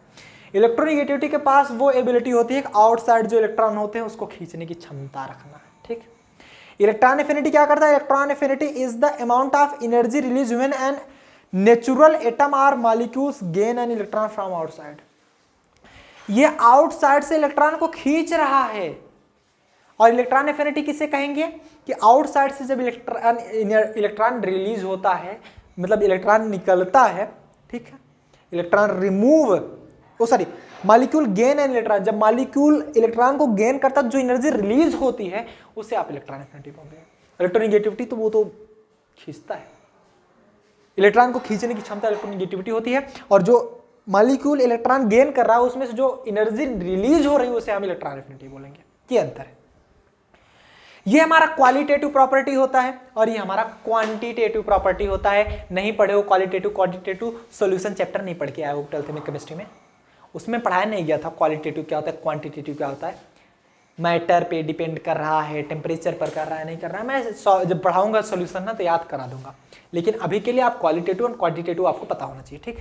Electronegativity के पास वो एबिलिटी होती है कि आउटसाइड जो इलेक्ट्रॉन होते हैं उसको खींचने की क्षमता रखना, ठीक। इलेक्ट्रॉन एफिनिटी क्या करता है? Electron affinity is the amount of energy release when an neutral atom और molecules gain an electron from outside. ये आउटसाइड से इलेक्ट्रॉन को खींच रहा है। और इलेक्ट्रॉन एफिनिटी किसे कहेंगे? कि आउटसाइड से जब इलेक्ट्रॉन रिलीज होता है, मतलब इलेक्ट्रॉन निकलता है, ठीक है, electron remove, sorry, molecule gain an electron, जब मॉलिक्यूल इलेक्ट्रॉन को गेन करता है, जो एनर्जी रिलीज होती है उसे आप इलेक्ट्रॉन एफिनिटी बोलते हैं। इलेक्ट्रोनिगेटिविटी तो वो तो खींचता है, इलेक्ट्रॉन को खींचने की क्षमता इलेक्ट्रोनिगेटिविटी होती है, और जो मॉलिक्यूल इलेक्ट्रॉन गेन कर रहा है उसमें से जो एनर्जी रिलीज हो रही है उसे हम इलेक्ट्रॉन एफिनिटी बोलेंगे। ये अंतर है। ये हमारा क्वालिटेटिव प्रॉपर्टी होता है और ये हमारा क्वांटिटेटिव प्रॉपर्टी होता है। नहीं पढ़े हो क्वालिटेटिव क्वांटिटेटिव सॉल्यूशन चैप्टर नहीं पढ़ के आए हो 12th में केमिस्ट्री में, उसमें पढ़ाया नहीं गया था क्वालिटेटिव क्या होता है, क्वांटिटेटिव क्या होता है। मैटर पे डिपेंड कर रहा है, टेम्परेचर पर कर रहा है, नहीं कर रहा है। मैं जब पढ़ाऊंगा सॉल्यूशन ना तो याद करा दूंगा, लेकिन अभी के लिए आप क्वालिटेटिव और क्वांटिटेटिव आपको पता होना चाहिए, ठीक।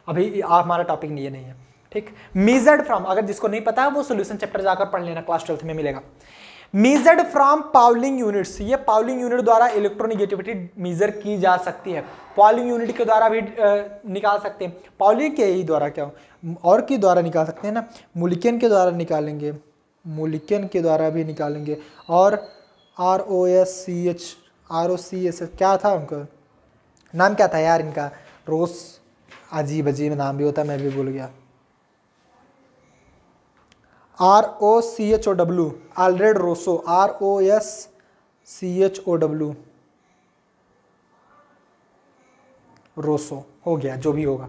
अभी हमारा टॉपिक नहीं है, ठीक। मेजर्ड फ्रॉम, अगर जिसको नहीं पता है वो सॉल्यूशन चैप्टर जाकर पढ़ लेना, क्लास 12th में मिलेगा। मेजर्ड फ्रॉम पाउलिंग यूनिट्स, ये पाउलिंग यूनिट द्वारा इलेक्ट्रोनिगेटिविटी मेजर की जा सकती है। पाउलिंग यूनिट के द्वारा भी निकाल सकते हैं। पाउलिंग के ही द्वारा क्या और के द्वारा निकाल सकते हैं ना, मुल्कियन के द्वारा निकालेंगे, मुल्कियन के द्वारा भी निकालेंगे। और ROCH क्या था उनका नाम, क्या था यार इनका, रोस, अजीब अजीब नाम भी होता है, मैं भी भूल गया। ROCHOW, Alfred Rochow, ROSCHOW, Rochow हो गया, जो भी होगा,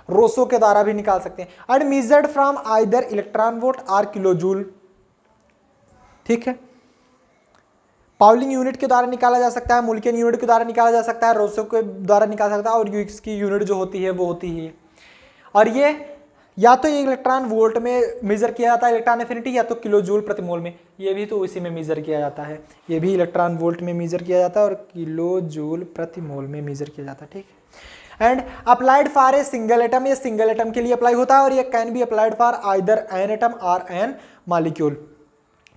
रोसो के द्वारा भी निकाल सकते हैं। And measured from either electron volt और किलोजूल, ठीक है। पाउलिंग यूनिट के द्वारा निकाला जा सकता है, मुल्कियन यूनिट के द्वारा निकाला जा सकता है, रोसो के द्वारा निकाला जा सकता है, और इसकी यूनिट जो होती है वो होती है, और ये या तो ये इलेक्ट्रॉन वोल्ट में मेजर किया जाता है इलेक्ट्रॉन एफिनिटी, या तो किलो जूल प्रति मोल में, ये भी तो इसी में मेजर किया जाता है। ये भी इलेक्ट्रॉन वोल्ट में मेजर किया जाता है और किलो जूल प्रति मोल में मेजर किया जाता है, ठीक। And applied for a single atom, ये सिंगल एटम के लिए अप्लाई होता है, और ये can be applied for either an atom और एन मॉलिक्यूल।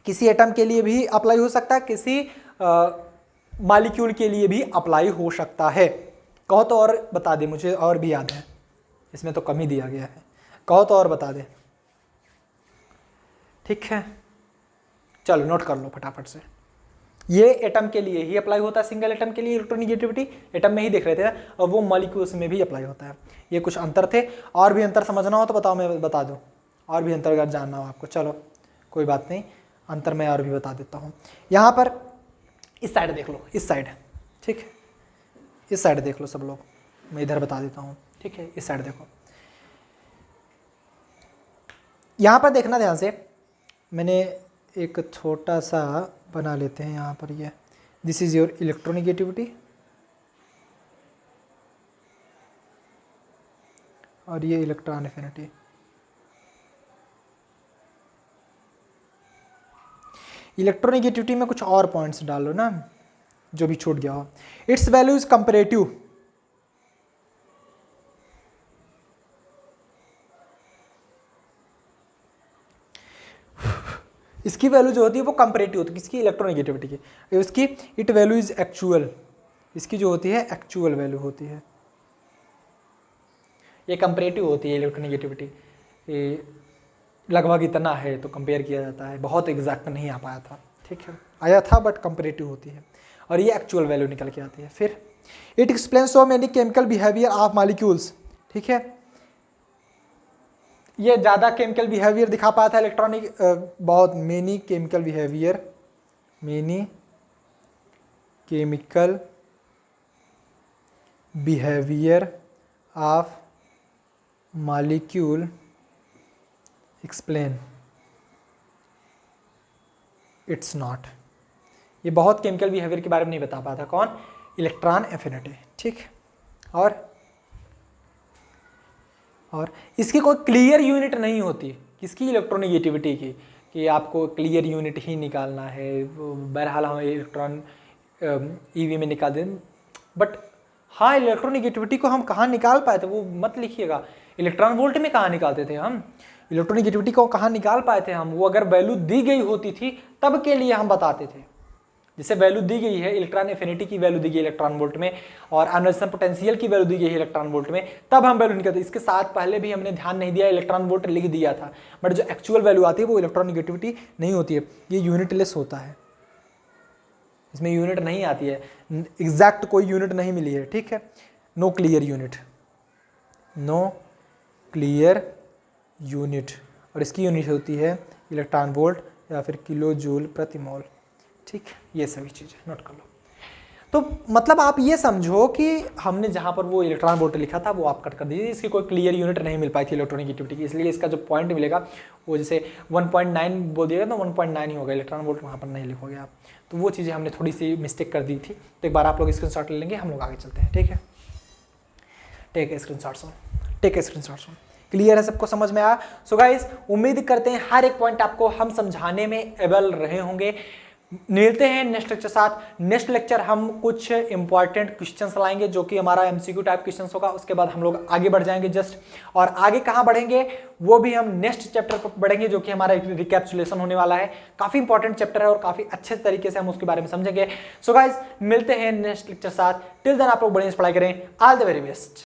किसी एटम के लिए भी अप्लाई हो सकता है, किसी मॉलिक्यूल के लिए भी अप्लाई हो सकता है। कहो तो और बता दे, मुझे और भी याद है, इसमें तो कम ही दिया गया है, कहो तो और बता दे, ठीक है। चलो नोट कर लो फटाफट से। ये एटम के लिए ही अप्लाई होता है, सिंगल एटम के लिए इलेक्ट्रोनिगेटिविटी एटम में ही देख रहे थे, और वो मॉलिक्यूल्स में भी अप्लाई होता है। ये कुछ अंतर थे, और भी अंतर समझना हो तो बताओ, मैं बता दूं, और भी अंतर अगर जानना हो आपको, चलो कोई बात नहीं, अंतर मैं और भी बता देता हूँ। यहाँ पर इस साइड देख लो, इस साइड, ठीक है, इस साइड देख लो सब लोग, मैं इधर बता देता हूँ, ठीक है। इस साइड देखो, यहाँ पर देखना ध्यान से, मैंने एक छोटा सा बना लेते हैं यहाँ पर, ये दिस इज योर इलेक्ट्रोनिगेटिविटी, और ये इलेक्ट्रॉन एफिनिटी। इलेक्ट्रोनिगेटिविटी में कुछ और पॉइंट्स डाल लो ना जो भी छूट गया हो। इट्स वैल्यू इज कंपेरेटिव, इसकी वैल्यू जो होती है वो कंपेरेटिव होती है, किसकी, इलेक्ट्रोनिगेटिविटी की। उसकी इट वैल्यू इज एक्चुअल, इसकी जो होती है एक्चुअल वैल्यू होती है। ये कंपेरेटिव होती है इलेक्ट्रोनिगेटिविटी, लगभग इतना है तो कंपेयर किया जाता है, बहुत एग्जैक्ट नहीं आ पाया था, ठीक है, आया था बट कंपेरेटिव होती है, और ये एक्चुअल वैल्यू निकल के आती है। फिर it explain so many chemical behaviour of molecules, ठीक है, ये ज़्यादा केमिकल बिहेवियर दिखा पाया था इलेक्ट्रॉनिक, बहुत many chemical behaviour, many chemical behaviour of molecule explain it's not. ये बहुत केमिकल बिहेवियर के बारे में नहीं बता पाता, कौन? Electron affinity. ठीक, और इसकी कोई क्लियर यूनिट नहीं होती, किसकी? इलेक्ट्रोनेगेटिविटी की, कि आपको क्लियर यूनिट ही निकालना है। बहरहाल हम इलेक्ट्रॉन ईवी में निकाल दें, बट हाँ इलेक्ट्रोनेगेटिविटी को हम कहाँ निकाल पाए थे वो मत लिखिएगा। इलेक्ट्रॉन वोल्ट में कहाँ निकालते थे हम? इलेक्ट्रोनेगेटिविटी को कहाँ निकाल पाए थे हम? वो अगर वैल्यू दी गई होती थी तब के लिए हम बताते थे। जिसे वैल्यू दी गई है, इलेक्ट्रॉन एफिनिटी की वैल्यू दी गई है इलेक्ट्रॉन वोल्ट में, और आयोनाइजेशन पोटेंशियल की वैल्यू दी गई है इलेक्ट्रॉन वोल्ट में, तब हम वैल्यू निकालते। इसके साथ पहले भी हमने ध्यान नहीं दिया, इलेक्ट्रॉन वोल्ट लिख दिया था, बट जो एक्चुअल वैल्यू आती है वो इलेक्ट्रोनेगेटिविटी नहीं होती है, ये यूनिटलेस होता है, इसमें यूनिट नहीं आती है, एग्जैक्ट कोई यूनिट नहीं मिली है। ठीक है, no clear unit, no clear unit, और इसकी यूनिट होती है इलेक्ट्रॉन वोल्ट या फिर किलो जूल प्रति मोल। ठीक, ये सभी चीज़ें नोट कर लो। तो मतलब आप ये समझो कि हमने जहाँ पर वो इलेक्ट्रॉन वोल्ट लिखा था वो आप कट कर दीजिए, इसकी कोई क्लियर यूनिट नहीं मिल पाई थी इलेक्ट्रोनेगेटिविटी की, इसलिए इसका जो पॉइंट मिलेगा वो जैसे 1.9 बोल दिएगा तो 1.9 ही होगा, इलेक्ट्रॉन वोल्ट वहाँ पर नहीं लिखोगे आप। तो वो चीज़ें हमने थोड़ी सी मिस्टेक कर दी थी, तो एक बार आप लोग स्क्रीनशॉट ले लेंगे, हम लोग आगे चलते हैं। ठीक है, टेक ए स्क्रीनशॉट। क्लियर है, सबको समझ में आया? सो गाइस, उम्मीद करते हैं हर एक पॉइंट आपको हम समझाने में एबल रहे होंगे। मिलते हैं नेक्स्ट लेक्चर साथ। नेक्स्ट लेक्चर हम कुछ इंपॉर्टेंट क्वेश्चंस लाएंगे जो कि हमारा एमसीक्यू टाइप क्वेश्चंस होगा, उसके बाद हम लोग आगे बढ़ जाएंगे जस्ट, और आगे कहाँ बढ़ेंगे वो भी हम नेक्स्ट चैप्टर पर बढ़ेंगे जो कि हमारा रिकैप्सुलेशन होने वाला है। काफी इंपॉर्टेंट चैप्टर है और काफी अच्छे तरीके से हम उसके बारे में समझेंगे। सो गाइस, मिलते हैं नेक्स्ट लेक्चर साथ। टिल देन आप लोग बढ़िया से पढ़ाई करें। All the very best.